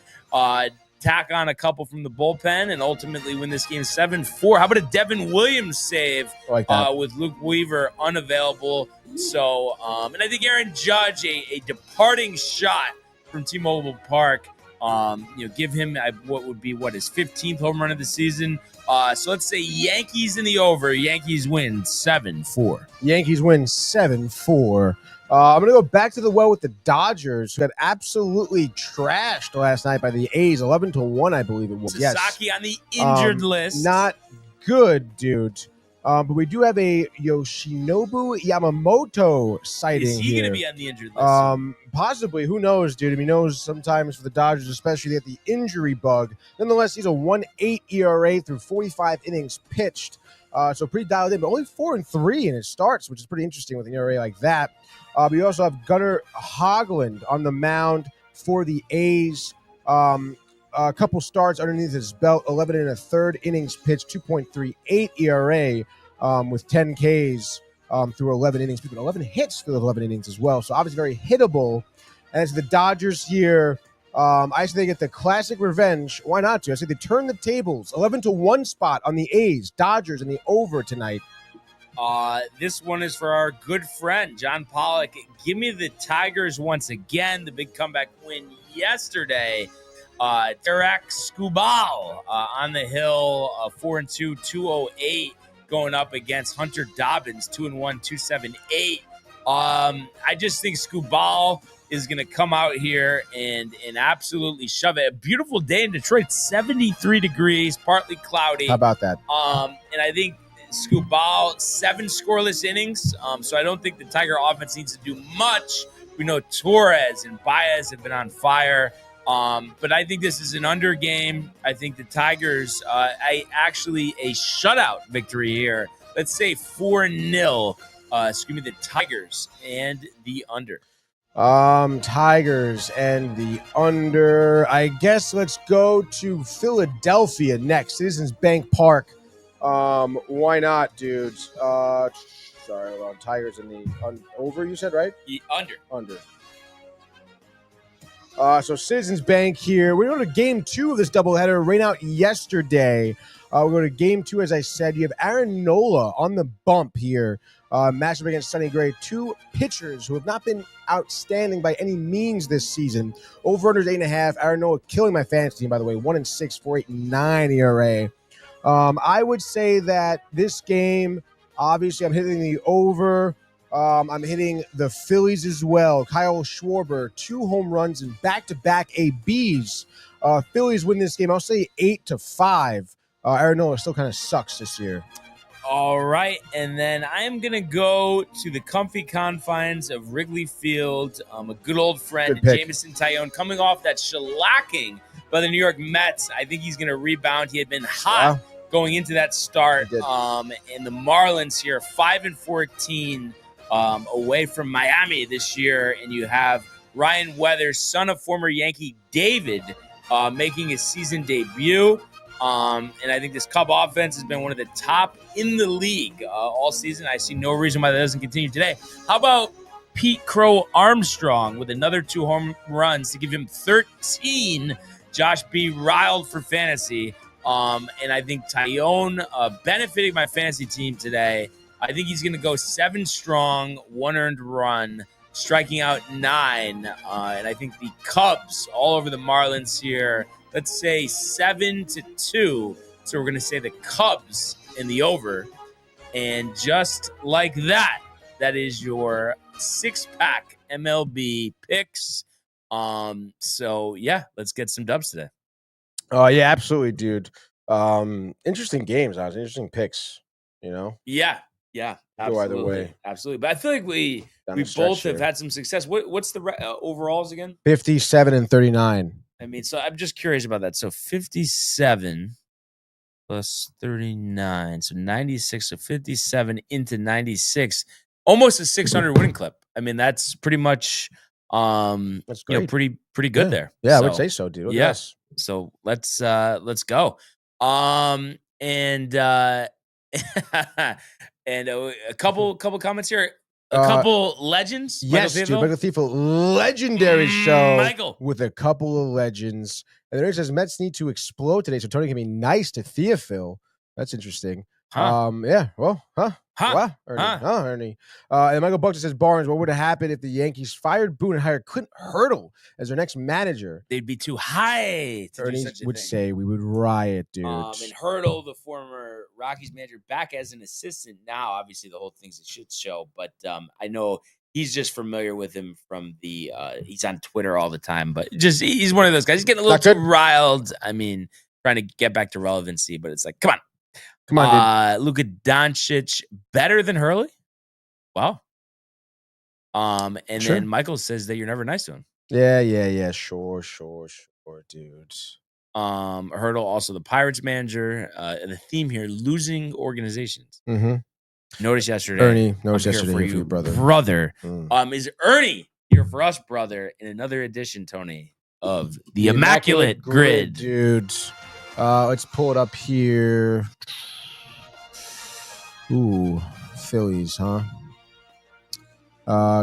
Tack on a couple from the bullpen and ultimately win this game 7-4. How about a Devin Williams save with Luke Weaver unavailable? So, and I think Aaron Judge, a departing shot from T-Mobile Park, give him what would be his 15th home run of the season. So let's say Yankees in the over. Yankees win 7-4. Yankees win 7-4. I'm going to go back to the well with the Dodgers, who got absolutely trashed last night by the A's, 11-1, I believe it was. Sasaki on the injured list. Not good, dude. But we do have a Yoshinobu Yamamoto sighting Is he here. going to be on the injured list? Possibly. Who knows, dude? I mean, knows sometimes for the Dodgers, especially, they have the injury bug. Nonetheless, he's a 1.8 ERA through 45 innings pitched. So pretty dialed in, but only 4-3 in his starts, which is pretty interesting with an ERA like that. But you also have Gunnar Hoglund on the mound for the A's. A couple starts underneath his belt, 11 and a third innings pitched, 2.38 ERA with 10 Ks through 11 innings, but 11 hits through 11 innings as well. So obviously very hittable. And as the Dodgers here, I say they get the classic revenge. Why not? I say they turn the tables, 11-1 spot on the A's, Dodgers, and the over tonight. This one is for our good friend, John Pollock. Give me the Tigers once again. The big comeback win yesterday. Derek Skubal on the hill, 4-2, 208, going up against Hunter Dobbins, 2-1, 278. I just think Skubal is going to come out here and absolutely shove it. A beautiful day in Detroit, 73 degrees, partly cloudy. How about that? And I think Skubal, 7 scoreless innings. So I don't think the Tiger offense needs to do much. We know Torres and Baez have been on fire. But I think this is an under game. I think the Tigers, a shutout victory here. Let's say 4-0. The Tigers and the under. Tigers and the under. I guess let's go to Philadelphia next. Citizens Bank Park. Why not, dudes? Tigers and the over, you said, right? The under. So Citizens Bank here. We're going to game 2 of this doubleheader. Rain out yesterday. We're going to game 2, as I said. You have Aaron Nola on the bump here. Matchup against Sonny Gray. 2 pitchers who have not been outstanding by any means this season. Over-under 8.5. Aaron Nola killing my fantasy team, by the way. 1-6, 4.89 ERA. I would say that this game, obviously, I'm hitting the over. I'm hitting the Phillies as well. Kyle Schwarber, 2 home runs and back-to-back ABs. Phillies win this game. I'll say 8-5. Aaron Nola still kind of sucks this year. All right, and then I am going to go to the comfy confines of Wrigley Field. A good old friend, Jameson Taillon, coming off that shellacking by the New York Mets. I think he's going to rebound. He had been hot going into that start. And the Marlins here, 5-14. Away from Miami this year, and you have Ryan Weathers, son of former Yankee David, making his season debut. And I think this Cub offense has been one of the top in the league all season. I see no reason why that doesn't continue today. How about Pete Crow Armstrong with another 2 home runs to give him 13? Josh B. riled for fantasy. And I think Taillon benefiting my fantasy team today. I think he's going to go 7 strong, 1 earned run, striking out 9. And I think the Cubs all over the Marlins here, let's say 7-2. So we're going to say the Cubs in the over. And just like that, that is your 6-pack MLB picks. So, yeah, let's get some dubs today. Oh, yeah, absolutely, dude. Interesting games, interesting picks, you know? Yeah, absolutely. Go either way. Absolutely. But I feel like we both have had some success. What's the overalls again? 57-39. I mean, so I'm just curious about that. So 57 plus 39. So 96. So 57 into 96. Almost a 600 winning clip. I mean, that's pretty much that's great. Pretty good there. Yeah, so, I would say so, dude. Yes. Yeah. So let's go. And a couple comments here. A couple legends. Yes, dude. Michael Thiefel, legendary show. Michael. With a couple of legends. And there it says Mets need to explode today, so Tony can be nice to Theophil. That's interesting. Yeah. Well, Ernie. And Michael Buxton says, Barnes, what would have happened if the Yankees fired Boone and hired Clint Hurdle as their next manager? They'd be too high to Ernie do such a would thing. say we would riot, dude. And Hurdle, the former Rockies manager, back as an assistant now. Obviously, the whole thing's a shit show, but I know he's just familiar with him from the he's on Twitter all the time, but just he's one of those guys. He's getting a little too riled. I mean, trying to get back to relevancy, but it's like, come on. Come on, dude. Luka Doncic better than Hurley? Wow. And Sure. then Michael says that you're never nice to him. Yeah. Sure, dude. Hurdle, also the Pirates manager. The theme here, losing organizations. Mm-hmm. Notice yesterday. Ernie, I'm notice here yesterday for here you, for your brother. Brother. Mm. Is Ernie here for us, brother, in another edition, Tony, of the Immaculate Grid. Dude. Let's pull it up here. Ooh, Phillies, huh?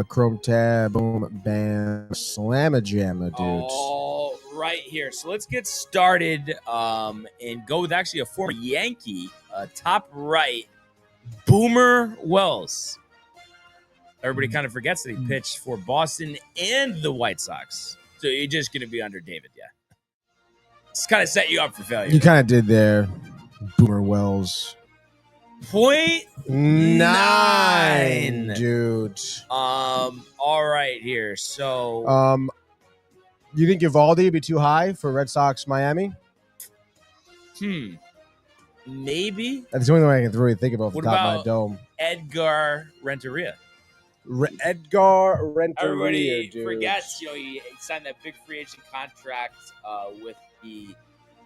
Chrome tab, boom, bam, slamma jamma, dude. All right here. So let's get started and go with actually a former Yankee, top right, Boomer Wells. Everybody kind of forgets that he pitched for Boston and the White Sox. So you're just going to be under David, yeah. It's kind of set you up for failure. You kind of did there, Boomer Wells. 0.9, dude. All right here. So you think Eovaldi would be too high for Red Sox Miami? Maybe. That's the only thing I can really think of off the What top of my about dome. Edgar Renteria. Edgar Renteria, Everybody dude. forgets, he signed that big free agent contract with the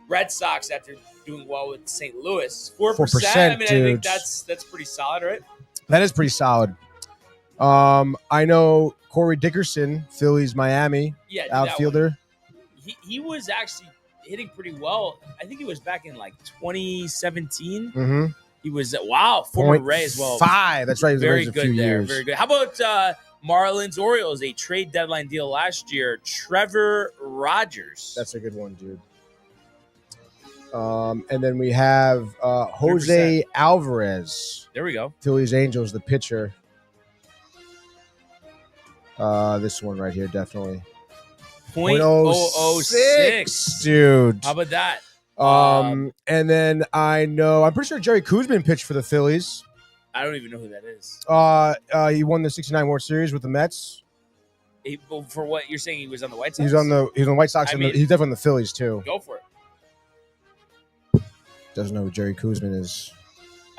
Red Sox after doing well with St. Louis. 4%. I mean, dude. I think that's pretty solid, right? That is pretty solid. I know Corey Dickerson, Phillies, Miami, Yeah, dude, outfielder. He was actually hitting pretty well. I think he was back in like 2017. Mm-hmm. He was former Ray as well. 5. That's right. He was Very a good few there. years. Very good. How about Marlins Orioles? A trade deadline deal last year. Trevor Rogers. That's a good one, dude. And then we have Jose 3%. Alvarez. There we go. Phillies Angels, the pitcher. This one right here, definitely. 0.006. dude. How about that? And then I'm pretty sure Jerry Kuzman pitched for the Phillies. I don't even know who that is. He won the '69 World Series with the Mets. For what you're saying, he was on the White Sox? He was on the White Sox. I And mean- he's definitely on the Phillies too. Go for it. Doesn't know who Jerry Kuzman is.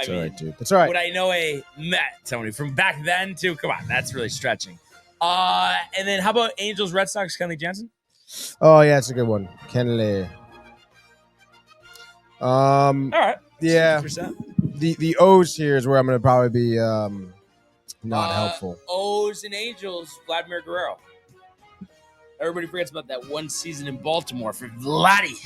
I It's all mean, right, dude. That's all right. would I know a Met, Tony, from back then too? Come on, that's really stretching. And then how about Angels, Red Sox, Kenley Jansen? Oh yeah, it's a good one, Kenley. All right. Yeah. 6%. The O's here is where I'm going to probably be not helpful. O's and Angels, Vladimir Guerrero. Everybody forgets about that one season in Baltimore for Vladdy.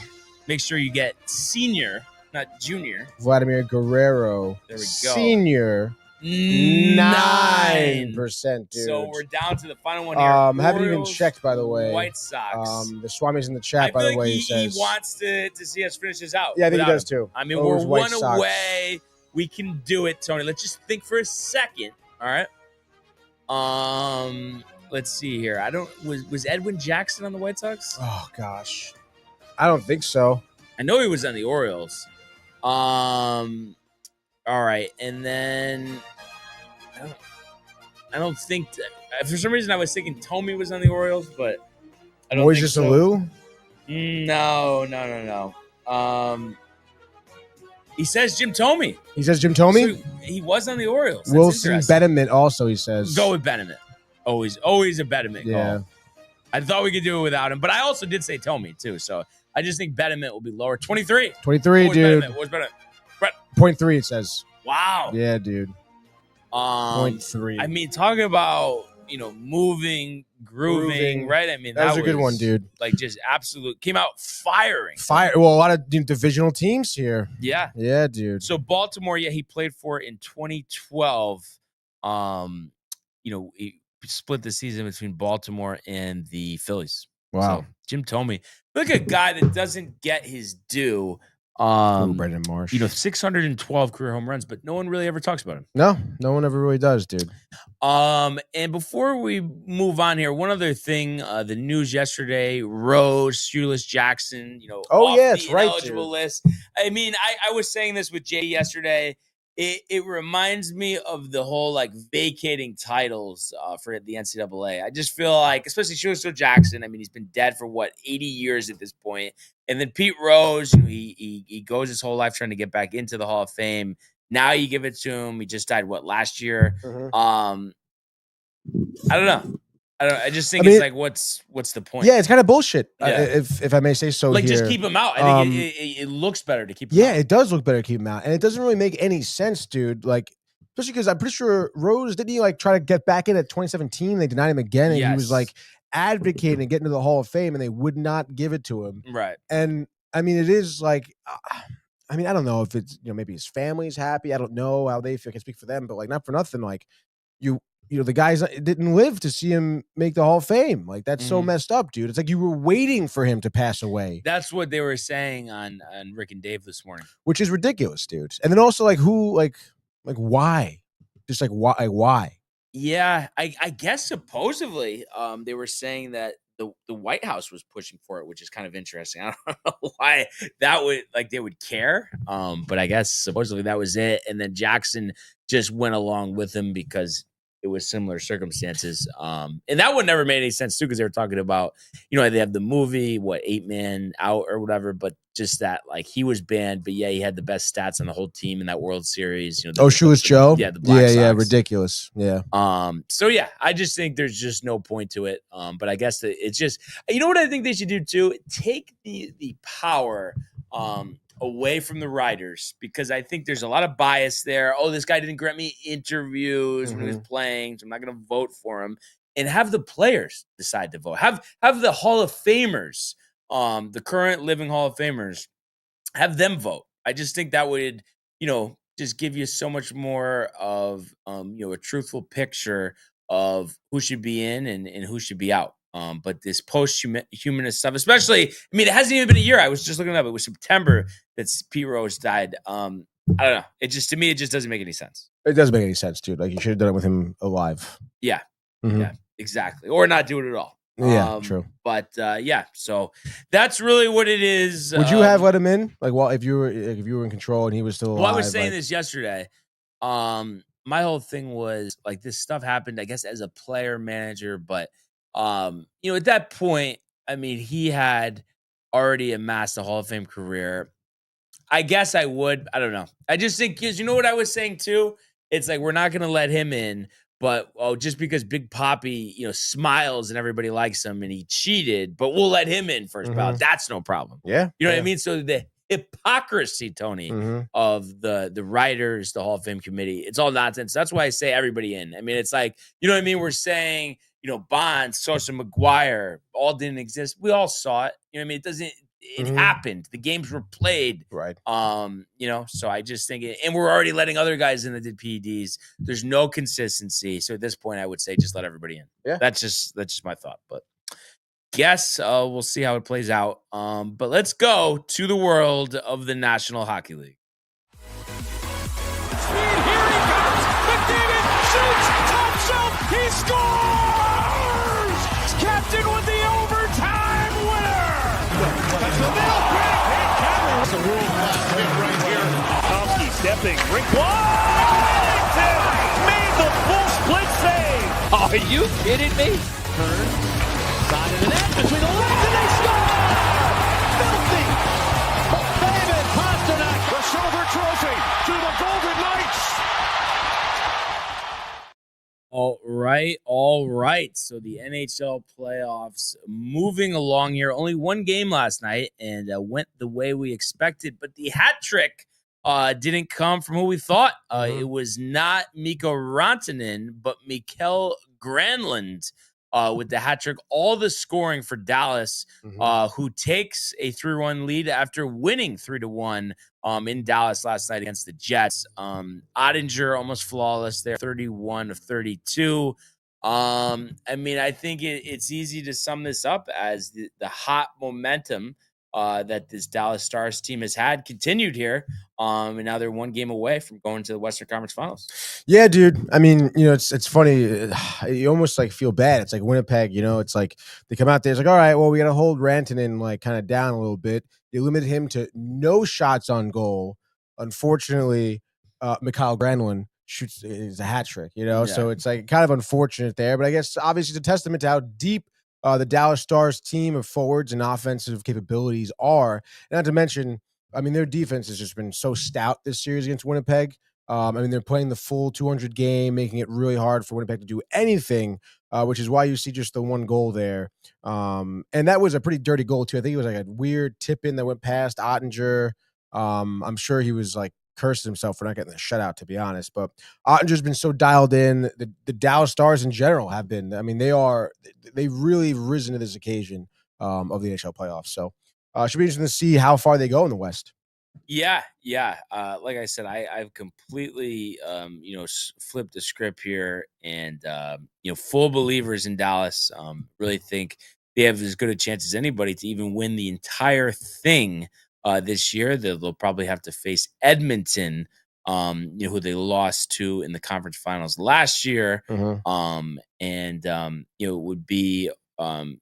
Make sure you get senior, not junior. Vladimir Guerrero, There we go. senior, 9%, dude. So we're down to the final one here. Haven't even Orioles, checked, by the way. White Sox. The Swami's in the chat, by I the feel way. like He says he wants to see us finish this out. Yeah, I think he without does him. too. I mean, O's, we're White one Sox. away. We can do it, Tony. Let's just think for a second. All right. Let's see here. Was Edwin Jackson on the White Sox? Oh gosh, I don't think so. I know he was on the Orioles. All right, and then I don't think for some reason I was thinking Tomey was on the Orioles, but I don't think so. Alou? No. He says Jim Tomey. He says Jim Tomey. So he was on the Orioles. That's Wilson interesting. Betterment also. He says Go with Betterment. Always a Betterment Yeah. call. I thought we could do it without him, but I also did say Tomey too. So I just think Betterment will be lower. 23. 23, What was dude. Betterment? What was Betterment? 0.3. It says. Wow. Yeah, dude. 0.3. I mean, talking about moving, grooving, right? I mean, that was a good one, dude. Like just absolute came out firing. Well, a lot of divisional teams here. Yeah. Yeah, dude. So Baltimore, he played for in 2012. He split the season between Baltimore and the Phillies. Wow. So, Jim Tomey, like a guy that doesn't get his due. Brendan Marsh. 612 career home runs, but no one really ever talks about him. No one ever really does, dude. And before we move on here, one other thing, the news yesterday, Rose, Shoeless Jackson, off that's the right, ineligible dude. list. I mean, I was saying this with Jay yesterday. It reminds me of the whole vacating titles for the NCAA. I just feel like, especially Shoeless Jackson, I mean, he's been dead for 80 years at this point. And then Pete Rose, he goes his whole life trying to get back into the Hall of Fame. Now you give it to him. He just died, last year? I don't know. I just think it's like, what's the point? Yeah, it's kind of bullshit. If I may say so. Like, here. just keep him out. I think it looks better to keep him out. Yeah, it does look better to keep him out. And it doesn't really make any sense, dude. Like, especially because I'm pretty sure Rose, didn't he like try to get back in at 2017? They denied him again. And he was like advocating and getting to the Hall of Fame, and they would not give it to him. Right. And I mean, it is like, I don't know if it's, maybe his family's happy. I don't know how they feel. I can speak for them, but like, not for nothing. Like, the guys didn't live to see him make the Hall of Fame. Like, that's so messed up, dude. It's like you were waiting for him to pass away. That's what they were saying on Rick and Dave this morning, which is ridiculous, dude. And then also, like, who, like why? Just like why? Yeah, I guess supposedly they were saying that the White House was pushing for it, which is kind of interesting. I don't know why that would, like, they would care. But I guess supposedly that was it. And then Jackson just went along with him because it was similar circumstances. And that would never made any sense too, because they were talking about, they have the movie, 8 Man Out or whatever, but just that, like, he was banned, but yeah, he had the best stats on the whole team in that World Series. Shoeless Joe? Yeah, the Black Sox. Ridiculous. Yeah. So yeah, I just think there's just no point to it. But I guess that it's just, what I think they should do too? Take the power away from the writers, because I think there's a lot of bias there. Oh, this guy didn't grant me interviews when he was playing, so I'm not going to vote for him. And have the players decide to vote. Have the Hall of Famers, the current living Hall of Famers, have them vote. I just think that would, just give you so much more of, a truthful picture of who should be in and who should be out. But this post-humanist stuff, especially, it hasn't even been a year. I was just looking it up. It was September that Pete Rose died. I don't know. It just, to me, it just doesn't make any sense. It doesn't make any sense, dude. Like, you should have done it with him alive. Yeah. Yeah, exactly. Or not do it at all. Yeah, true. But yeah, so that's really what it is. Would you have let him in? Like, well, if you were in control and he was still alive? Well, I was saying this yesterday. My whole thing was, like, this stuff happened, I guess, as a player manager, but at that point, he had already amassed a Hall of Fame career. I guess I would. I don't know. I just think, because what I was saying too? It's like, we're not going to let him in, but just because Big Papi, smiles and everybody likes him and he cheated, but we'll let him in first ballot. That's no problem. Yeah. You know what I mean? So the hypocrisy, Tony, of the writers, the Hall of Fame committee, it's all nonsense. That's why I say everybody in. It's like, we're saying, Bonds, Sosa, McGuire, all didn't exist. We all saw it. It doesn't, it happened. The games were played. Right. So I just think and we're already letting other guys in that did PEDs. There's no consistency. So at this point, I would say just let everybody in. Yeah. That's just my thought. But guess we'll see how it plays out. But let's go to the world of the National Hockey League. Here he comes. McDavid shoots. Top shelf. He scores. Captain with the overtime winner. That's the middle. That's a world-class hit right here. Tomsky stepping. Rink Wellington made the full split save. Are you kidding me? Turn. Side of the net between the legs and they score. Filthy. David Pastrnak, the silver trophy to the Golden Knights. All right. So the NHL playoffs moving along here. Only one game last night and went the way we expected. But the hat trick didn't come from who we thought. It was not Mikko Rantanen, but Mikael Granlund with the hat trick. All the scoring for Dallas, who takes a 3-1 lead after winning 3-1 in Dallas last night against the Jets. Ottinger almost flawless there, 31 of 32. I think it's easy to sum this up as the hot momentum that this Dallas Stars team has had continued here. And now they're one game away from going to the Western Conference Finals. Yeah, dude. It's funny. You almost like feel bad. It's like Winnipeg, it's like they come out there. It's like, all right, well, we got to hold Rantanen like kind of down a little bit. They limited him to no shots on goal. Unfortunately, Mikael Granlund shoots is a hat trick, Yeah. So it's like kind of unfortunate there. But I guess obviously it's a testament to how deep the Dallas Stars team of forwards and offensive capabilities are. Not to mention, I mean, their defense has just been so stout this series against Winnipeg. I mean, they're playing the full 200 game, making it really hard for Winnipeg to do anything, which is why you see just the one goal there. And that was a pretty dirty goal, too. I think it was like a weird tip-in that went past Ottinger. I'm sure he was like cursing himself for not getting the shutout, to be honest. But Ottinger's been so dialed in. The Dallas Stars in general have been. I mean, they've really risen to this occasion of the NHL playoffs. So it should be interesting to see how far they go in the West. Yeah. Like I said, I've completely, flipped the script here, and full believers in Dallas. Really think they have as good a chance as anybody to even win the entire thing this year. They'll probably have to face Edmonton, who they lost to in the conference finals last year. It would be,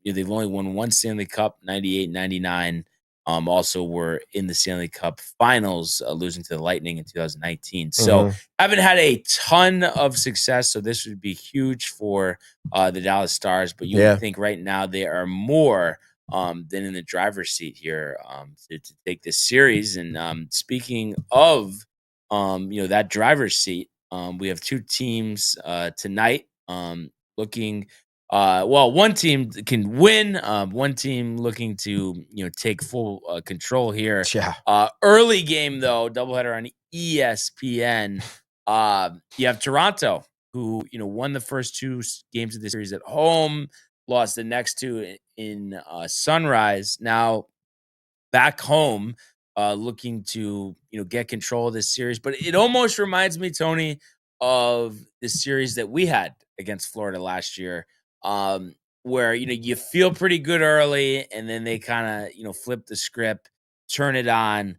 they've only won one Stanley Cup, 98, 99. Also were in the Stanley Cup finals, losing to the Lightning in 2019. So haven't had a ton of success. So this would be huge for the Dallas Stars. But you would think right now they are more than in the driver's seat here to take this series. And speaking of, that driver's seat, we have two teams tonight looking. One team can win. One team looking to take full control here. Early game though, doubleheader on ESPN. You have Toronto, who won the first two games of the series at home, lost the next two in Sunrise. Now back home, looking to get control of this series. But it almost reminds me, Tony, of the series that we had against Florida last year. Where you feel pretty good early, and then they kind of flip the script, turn it on.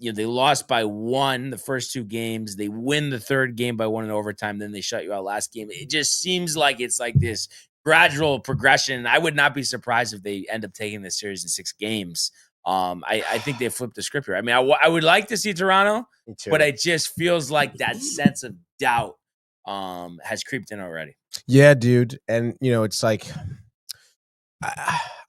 They lost by one the first two games. They win the third game by one in overtime. Then they shut you out last game. It just seems like it's like this gradual progression. I would not be surprised if they end up taking this series in 6 games. I think they flipped the script here. I mean, I would like to see Toronto, but it just feels like that sense of doubt has creeped in already. Yeah, dude. And it's like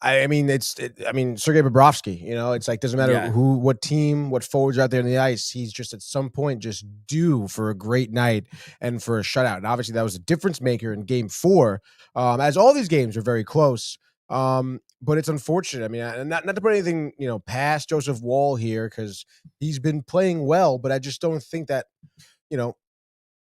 I mean Sergei Bobrovsky, it's like doesn't matter what team, what forwards are out there in the ice, he's just at some point just due for a great night and for a shutout. And obviously that was a difference maker in game 4. As all these games are very close. But it's unfortunate. I mean, not to put anything, past Joseph Woll here, because he's been playing well, but I just don't think that,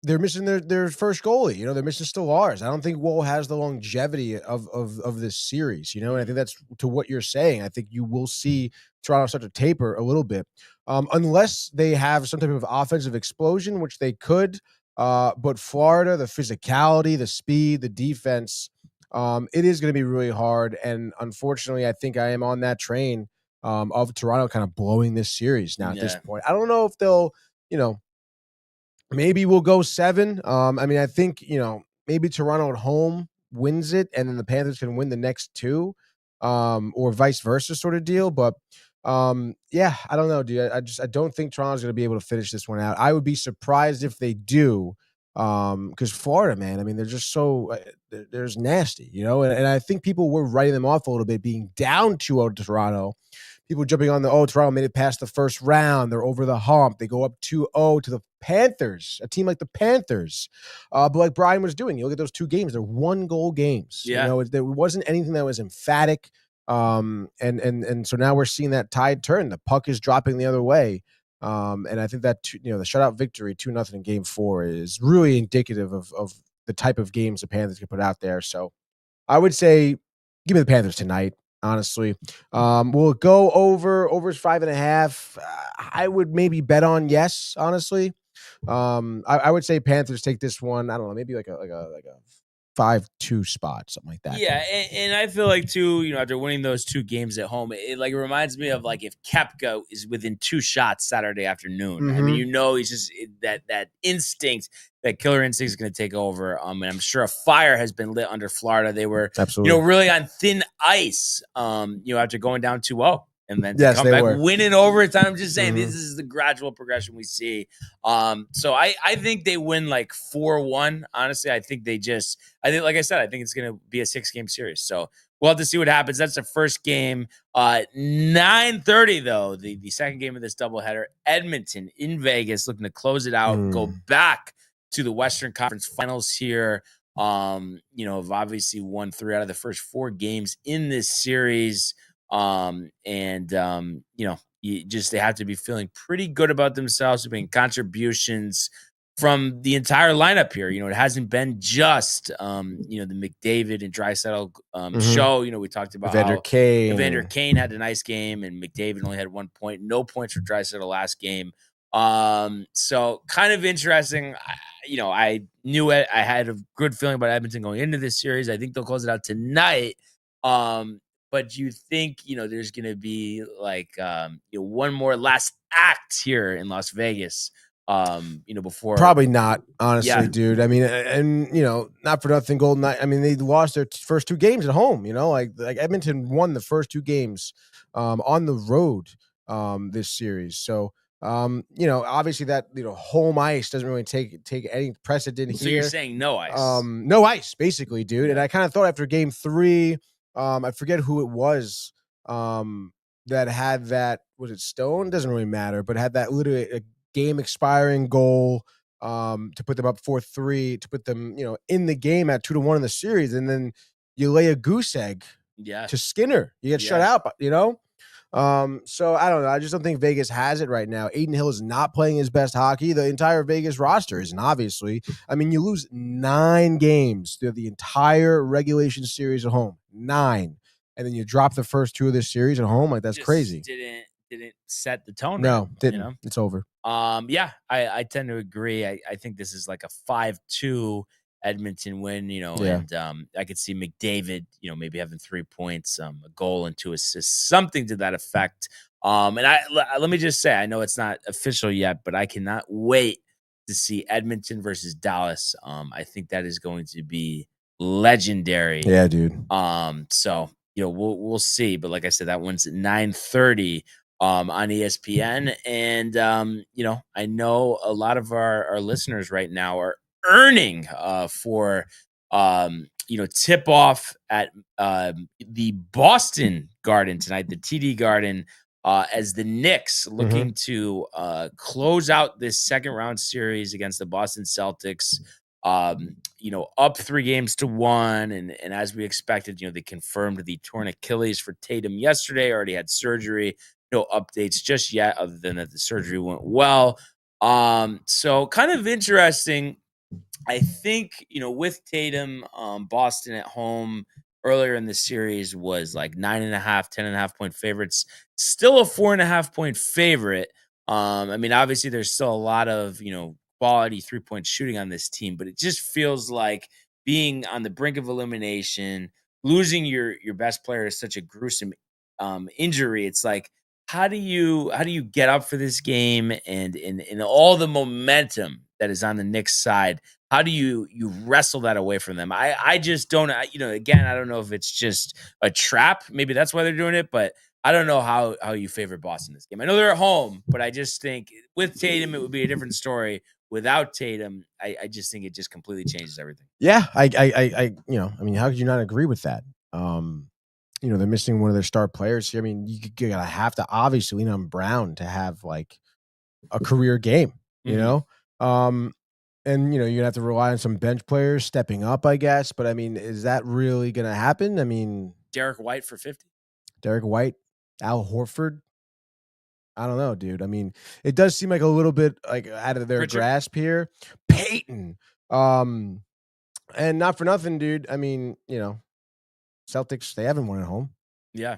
they're missing their first goalie. They're missing Stolarz. I don't think Woll has the longevity of this series, and I think that's to what you're saying. I think you will see Toronto start to taper a little bit, unless they have some type of offensive explosion, which they could. But Florida, the physicality, the speed, the defense, it is going to be really hard. And unfortunately, I think I am on that train of Toronto kind of blowing this series now at this point. I don't know if they'll, maybe we'll go 7. I mean, I think, maybe Toronto at home wins it, and then the Panthers can win the next 2, or vice versa sort of deal. But, I don't know, dude. I don't think Toronto's going to be able to finish this one out. I would be surprised if they do, because Florida, man, I mean, they're just so they're just nasty, and I think people were writing them off a little bit, being down 2-0 to Toronto. People jumping on Toronto made it past the first round. They're over the hump. They go up 2-0 to the Panthers, a team like the Panthers. But like Brian was doing, you look at those 2 games, they're 1-goal games. There wasn't anything that was emphatic. And so now we're seeing that tide turn. The puck is dropping the other way. And I think that, the shutout victory, 2-0 in game 4, is really indicative of the type of games the Panthers can put out there. So I would say give me the Panthers tonight. Honestly, will it go over? Over's 5.5. I would maybe bet on yes. Honestly, I would say Panthers take this one. I don't know, maybe like a 5-2 spot, something like that. Yeah, and I feel like too, after winning those 2 games at home, it reminds me of like if Koepka is within 2 shots Saturday afternoon. I mean, he's just that instinct, that killer instinct is going to take over. And I'm sure a fire has been lit under Florida. They were, absolutely, really on thin ice, after going down 2-0. and then to Yes, come they back, were. win in overtime. I'm just saying, Mhm. this is the gradual progression we see. So I think they win like 4-1. Honestly, I think, like I said, I think it's going to be a 6-game series. So we'll have to see what happens. That's the first game. 9:30 though, the second game of this doubleheader. Edmonton in Vegas, looking to close it out, go back to the Western Conference Finals here. Have obviously won 3 out of the first 4 games in this series. They have to be feeling pretty good about themselves, being contributions from the entire lineup here. It hasn't been just the McDavid and Draisaitl show. We talked about Evander how Kane. Evander Kane had a nice game and McDavid only had 1 point. No points for Draisaitl last game. So kind of interesting. I knew it. I had a good feeling about Edmonton going into this series. I think they'll close it out tonight. But you think, there's going to be like, one more last act here in Las Vegas, before. Probably not, honestly, Yeah. dude. I mean, and not for nothing, Golden Knight. I mean, they lost their first 2 games at home. Like Edmonton won the first 2 games on the road this series. So, obviously that home ice doesn't really take any precedent So here. you're saying no ice? No ice, basically, dude. And I kind of thought after Game 3, I forget who it was that had that. Was it Stone? Doesn't really matter, but had that literally a game expiring goal to put them up 4-3, to put them in the game at 2-1 in the series, and then you lay a goose egg to Skinner. You get shut out, so I don't know. I just don't think Vegas has it right now. Adin Hill is not playing his best hockey. The entire Vegas roster isn't, obviously. I mean, you lose 9 games through the entire regulation series at home. 9. And then you drop the first 2 of this series at home. Like, that's Just crazy. Didn't set the tone. No, right, didn't. It's over. I tend to agree. I think this is like a 5-2 Edmonton win, and I could see McDavid, maybe having 3 points, a goal and 2 assists, something to that effect. Let me just say, I know it's not official yet, but I cannot wait to see Edmonton versus Dallas. I think that is going to be legendary. Yeah, dude. So we'll see. But like I said, that one's at 9:30 on ESPN, and I know a lot of our listeners right now are earning for tip off at the Boston Garden tonight, the TD Garden, as the Knicks looking to close out this second round series against the Boston Celtics. Up 3-1, and as we expected, they confirmed the torn Achilles for Tatum yesterday. Already had surgery. No updates just yet, other than that the surgery went well. So kind of interesting. I think, with Tatum, Boston at home earlier in the series was like 9.5, 10.5 point favorites. Still a 4.5 point favorite. I mean, obviously there's still a lot of, quality 3-point shooting on this team, but it just feels like being on the brink of elimination, losing your best player to such a gruesome injury. It's like, how do you get up for this game and all the momentum that is on the Knicks side? How do you wrestle that away from them? I just don't, again, I don't know if it's just a trap. Maybe that's why they're doing it, but I don't know how you favor Boston this game. I know they're at home, but I just think with Tatum, it would be a different story. Without Tatum, I just think it just completely changes everything. Yeah, I mean, how could you not agree with that? They're missing one of their star players here. I mean, you gotta have to obviously lean on Brown to have like a career game, and you're gonna have to rely on some bench players stepping up, I guess. But I mean, is that really gonna happen? I mean, Derek White for 50. Derek White, Al Horford. I don't know, dude. I mean, it does seem like a little bit like out of their grasp here. Peyton. And not for nothing, dude. I mean, Celtics, they haven't won at home. Yeah.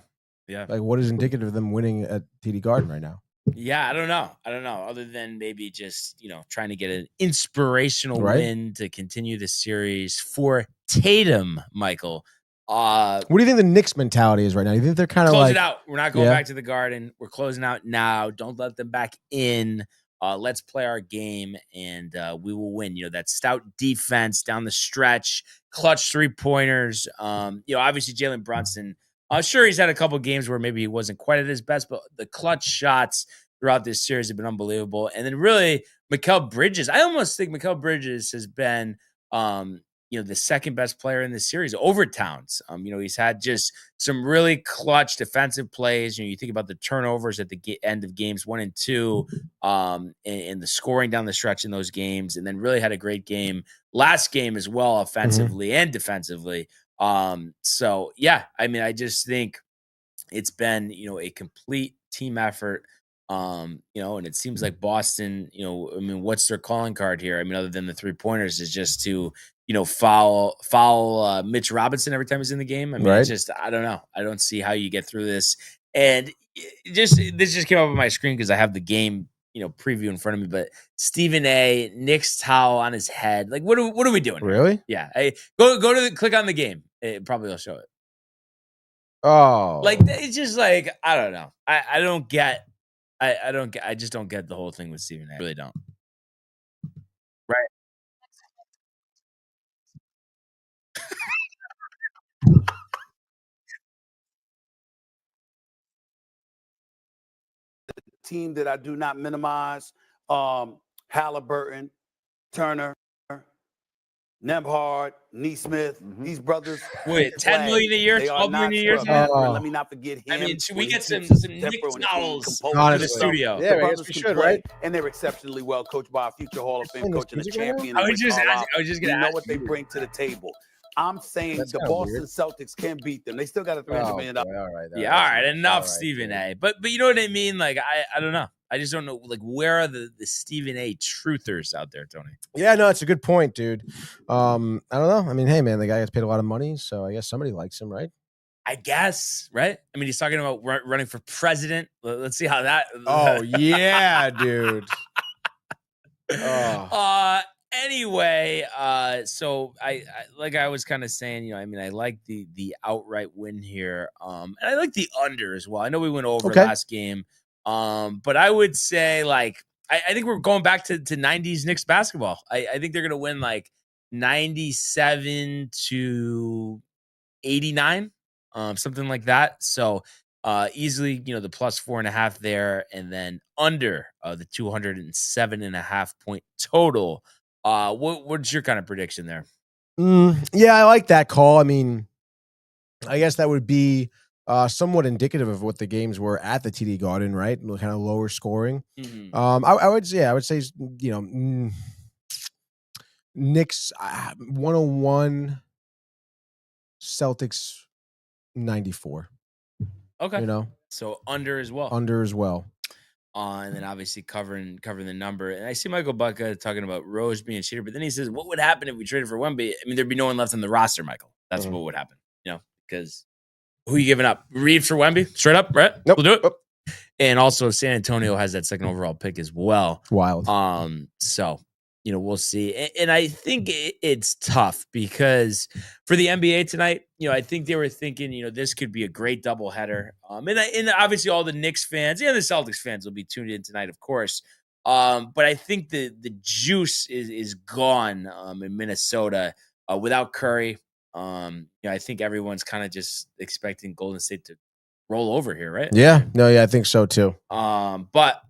Like, what is indicative of them winning at TD Garden right now? Yeah, I don't know. Other than maybe just, trying to get an inspirational win to continue the series for Tatum, Michael. What do you think the Knicks mentality is right now? You think they're kind of close like, it out? We're not going back to the Garden. We're closing out now. Don't let them back in. Let's play our game, and we will win. That stout defense down the stretch, clutch 3-pointers. Obviously Jalen Brunson Sure, he's had a couple games where maybe he wasn't quite at his best, but the clutch shots throughout this series have been unbelievable. And then really, Mikal Bridges, I almost think Mikal Bridges has been, the second best player in this series over Towns. He's had just some really clutch defensive plays. You think about the turnovers at the end of games 1 and 2, and the scoring down the stretch in those games, and then really had a great game last game as well, offensively and defensively. So yeah, I just think it's been, a complete team effort. And it seems like Boston, what's their calling card here? Other than the 3-pointers, is just to, foul Mitch Robinson every time he's in the game. Right. It's just, I don't know. I don't see how you get through this. And this just came up on my screen because I have the game, preview in front of me, but Stephen A, Knicks towel on his head. Like, what are we doing here? Really? Yeah. Go click on the game. It probably will show it. Oh, Like, it's just like, I don't know. I don't get, I just don't get the whole thing with Stephen A. I really don't. Right. Team that I do not minimize. Halliburton, Turner, Nembhard, Neesmith, these brothers. Wait, 10 million a year, 12 million a year? Let me not forget him. Should we get some Knicks towels to the studio? Yeah, I guess we should, right? And they're exceptionally well coached by a future Hall of Fame coach and a champion. I was just going to know ask what they bring to the table. I'm saying the Boston Celtics can beat them. They still got a $300 million. All right. Yeah, all right. Enough, Stephen A. But you know what I mean? Like, I don't know. I just don't know. Like, where are the Stephen A. truthers out there, Tony? Yeah, no, it's a good point, dude. I don't know. Hey, man, the guy gets paid a lot of money, so I guess somebody likes him, right? I guess, right? He's talking about running for president. Let's see how that. Oh, yeah, dude. Oh. Anyway, so I like I was kind of saying, I like the outright win here. And I like the under as well. I know we went over last game. But I would say, like, I think we're going back to 90s Knicks basketball. I think they're gonna win like 97 to 89, something like that. So easily, the plus 4.5 there, and then under the 207.5 point total. What's your kind of prediction there? Yeah, I like that call. I guess that would be somewhat indicative of what the games were at the TD Garden, right? Kind of lower scoring. Mm-hmm. I would say, Knicks 101, Celtics 94. Okay. So under as well. And then obviously covering the number. And I see Michael Bucca talking about Rose being a cheater, but then he says, what would happen if we traded for Wemby? There'd be no one left on the roster, Michael. That's what would happen, because who are you giving up? Reed for Wemby? Straight up, right? Nope. We'll do it. Nope. And also San Antonio has that second overall pick as well. Wild. So, we'll see. And I think it's tough because for the NBA tonight, I think they were thinking, this could be a great doubleheader. And obviously all the Knicks fans and the Celtics fans will be tuned in tonight, of course. But I think the juice is gone in Minnesota without Curry. I think everyone's kind of just expecting Golden State to roll over here, right? Yeah. No, yeah, I think so too. But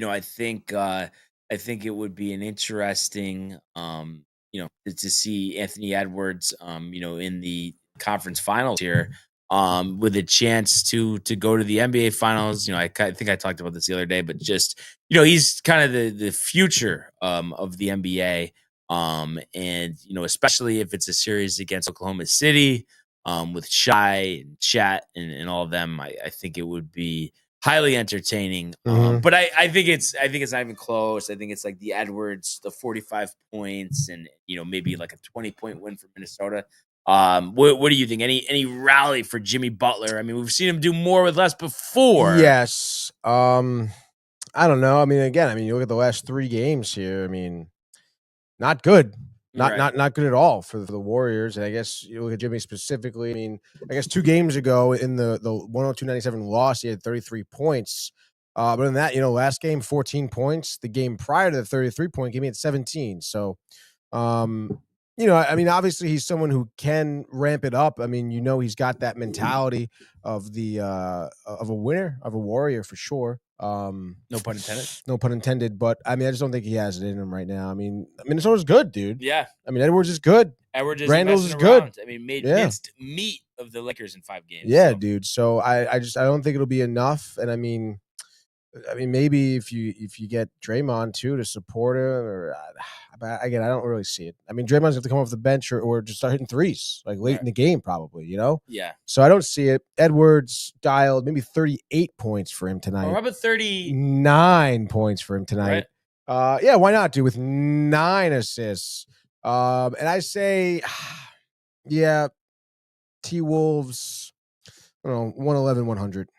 I think it would be an interesting, to see Anthony Edwards, in the conference finals here, with a chance to go to the NBA finals. I think I talked about this the other day, but just, he's kind of the future of the NBA. And, especially if it's a series against Oklahoma City, with Shai and Chat and all of them, I think it would be highly entertaining. But I think it's not even close. I think it's like the Edwards, the 45 points, and maybe like a 20-point win for Minnesota. What do you think? Any rally for Jimmy Butler? We've seen him do more with less before. Yes. I don't know. Again, you look at the last 3 games here. Not good. Not good at all for the Warriors. And I guess you look at Jimmy specifically. I guess 2 games ago in the 102-97 loss, he had 33 points. But in that, last game, 14 points. The game prior to the 33-point game, he had 17. So, I mean, obviously he's someone who can ramp it up. I mean, he's got that mentality of the of a winner, of a warrior for sure. No pun intended. No pun intended. But I mean, I just don't think he has it in him right now. I mean, Minnesota's good, dude. Yeah. I mean, Edwards is good. Edwards is Randall's is messing good. around. I mean, made minced meat of the Lakers in 5 games. Yeah, so. dude. So I don't think it'll be enough. And I mean, maybe if you get Draymond too to support him, or again, I don't really see it. I mean, Draymond's have to come off the bench or just start hitting threes like late in the game, probably. Yeah. So I don't see it. Edwards dialed maybe 38 points for him tonight. Or how about 39 points for him tonight? Right. Yeah, why not, dude? With 9 assists. And I say, yeah, T-Wolves, I don't know, 111, 100.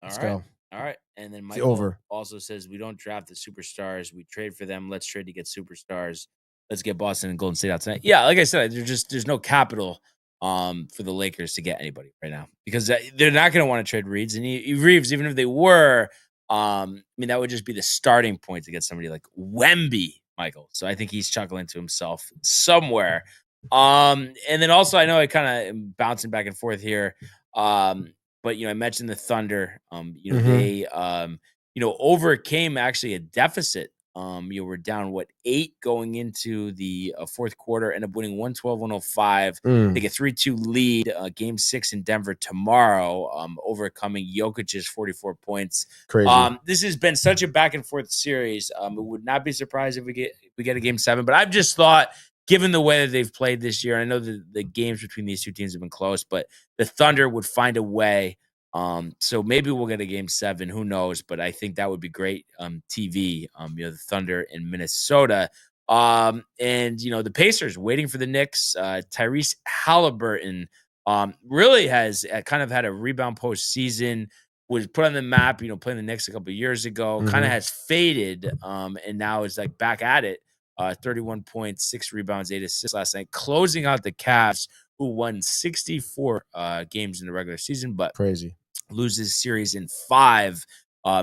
Let's go. All right. And then It's Michael over. also says, we don't draft the superstars. We trade for them. Let's trade to get superstars. Let's get Boston and Golden State out tonight. Yeah, like I said, there's no capital for the Lakers to get anybody right now because they're not going to want to trade Reeves. And Reeves, even if they were, I mean, that would just be the starting point to get somebody like Wemby, Michael. So I think he's chuckling to himself somewhere. And then also, I know I kind of am bouncing back and forth here. But, I mentioned the Thunder, they, overcame actually a deficit. We're down, 8 going into the fourth quarter, end up winning 112-105. They get 3-2 lead, game 6 in Denver tomorrow, overcoming Jokic's 44 points. Crazy. This has been such a back and forth series. It would not be surprised if we get a game 7, but I've just thought, given the way that they've played this year, I know the games between these two teams have been close, but the Thunder would find a way. So maybe we'll get a game 7. Who knows? But I think that would be great TV. The Thunder in Minnesota. And the Pacers waiting for the Knicks. Tyrese Halliburton really has kind of had a rebound postseason. Was put on the map. Playing the Knicks a couple of years ago. Kind of has faded. And now is like back at it. 31 points, 6 rebounds, 8 assists last night, closing out the Cavs, who won 64 games in the regular season, but crazy loses series in 5.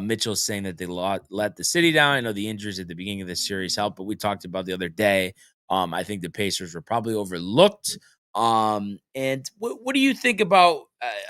Mitchell's saying that they let the city down. I know the injuries at the beginning of the series helped, but we talked about the other day. I think the Pacers were probably overlooked. And what do you think about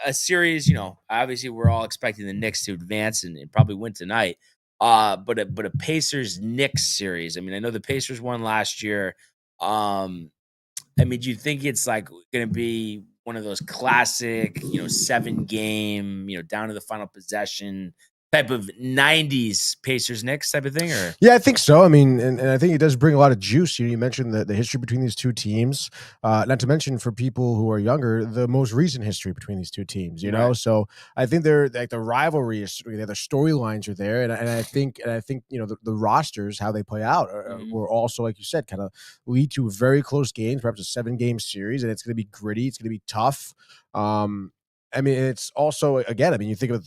a series? Obviously we're all expecting the Knicks to advance and probably win tonight. But a Pacers-Knicks series. I mean, I know the Pacers won last year. I mean, do you think it's like going to be one of those classic, 7-game, down to the final possession type of 90s Pacers-Knicks type of thing? Or yeah, I think so. I mean, and I think it does bring a lot of juice. You mentioned the history between these two teams. Not to mention for people who are younger, the most recent history between these two teams. Right. So I think they're like the rivalry is the storylines are there, and I think the rosters, how they play out, will also, like you said, kind of lead to very close games, perhaps a 7-game series, and it's going to be gritty. It's going to be tough. I mean, it's also, again, I mean, you think of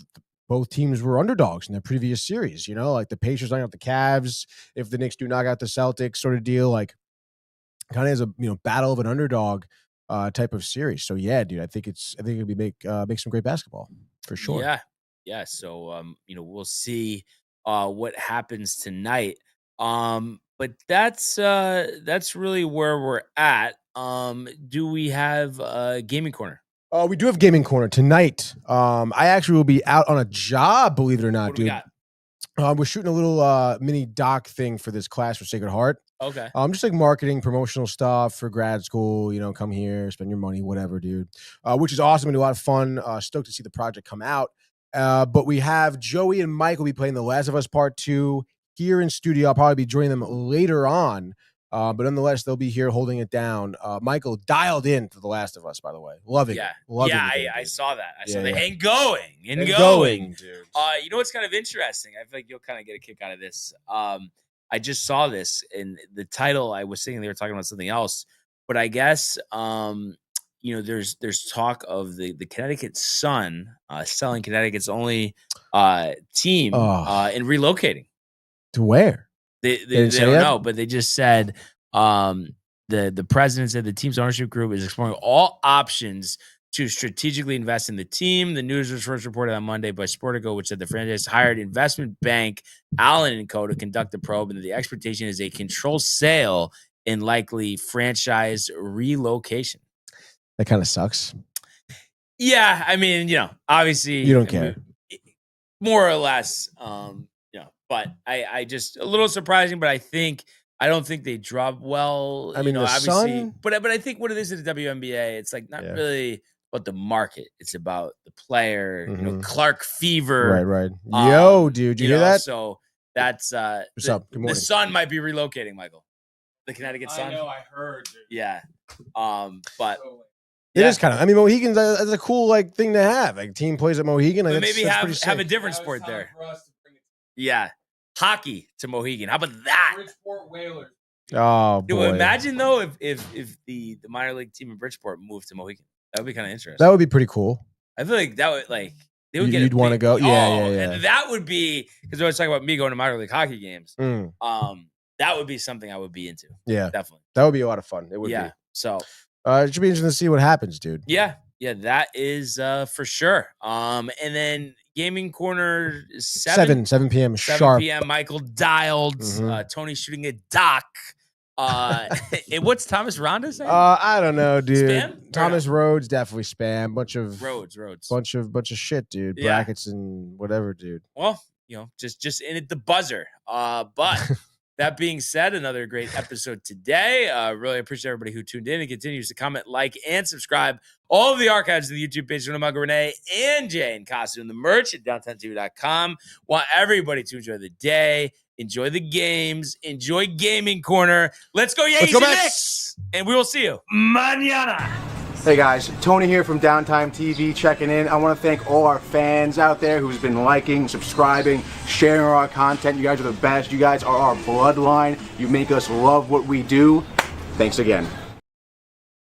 both teams were underdogs in their previous series, like the Pacers knock out the Cavs. If the Knicks do knock out the Celtics, sort of deal, like kind of as a battle of an underdog type of series. So yeah, dude, I think it'll be make some great basketball for sure. Yeah. So we'll see what happens tonight. But that's really where we're at. Do we have a gaming corner? We do have Gaming Corner tonight. I actually will be out on a job, believe it or not, What do we dude. got? We're shooting a little mini doc thing for this class for Sacred Heart. Okay. Just like marketing, promotional stuff for grad school. Come here, spend your money, whatever, dude. Which is awesome and a lot of fun. Stoked to see the project come out. But we have Joey and Mike will be playing The Last of Us Part 2 here in studio. I'll probably be joining them later on. But nonetheless, they'll be here holding it down. Michael dialed in to The Last of Us, by the way. Loving it. Loving it, I saw that. I saw Yeah, that. yeah. And going. Going, dude. What's kind of interesting? I feel like you'll kind of get a kick out of this. I just saw this, and the title, I was thinking they were talking about something else, but I guess there's talk of the Connecticut Sun selling Connecticut's only team and relocating. To where? They don't know, but they just said the president said the team's ownership group is exploring all options to strategically invest in the team. The news was first reported on Monday by Sportico, which said the franchise hired investment bank Allen & Co. to conduct the probe, and the expectation is a controlled sale and likely franchise relocation. That kind of sucks. Yeah, I mean, obviously You don't care. More or less, but I just a little surprising, but I don't think they drop well. I mean, the obviously, Sun, but I think what it is at the WNBA, it's like not really about the market. It's about the player, Clark Fever. Right. Yo, dude, you hear that? So that's What's up? Good morning. The Sun might be relocating, Michael. The Connecticut Sun. I know, I heard. Dude. Yeah. But it is kind of. I mean, Mohegan's that's a cool thing to have. Like team plays at Mohegan. Like, maybe have a different sport there. Yeah, hockey to Mohegan. How about that? Bridgeport Whalers. Oh boy! Dude, imagine though if the minor league team in Bridgeport moved to Mohegan. That would be kind of interesting. That would be pretty cool. I feel like that would they would get. You'd want to go? Yeah. And that would be because I was talking about me going to minor league hockey games. That would be something I would be into. Yeah, definitely. That would be a lot of fun. It would be. So it should be interesting to see what happens, dude. Yeah, that is for sure. And then Gaming Corner 7 p.m. 7 sharp. p.m. Michael dialed. Tony shooting a doc. And what's Thomas Ronda saying? I don't know, dude. Spam? Thomas Rhodes definitely spam. Bunch of Rhodes. Bunch of shit, dude. Yeah. Brackets and whatever, dude. Well, just in at the buzzer. But that being said, another great episode today. Really appreciate everybody who tuned in and continues to comment, like, and subscribe. All of the archives of the YouTube page from Mugga Renee and Jay and Kasu and the merch at DowntimeTV.com. Want everybody to enjoy the day, enjoy the games, enjoy Gaming Corner. Let's go Yankees and Knicks! And we will see you mañana. Hey guys, Tony here from Downtime TV checking in. I want to thank all our fans out there who's been liking, subscribing, sharing our content. You guys are the best. You guys are our bloodline. You make us love what we do. Thanks again.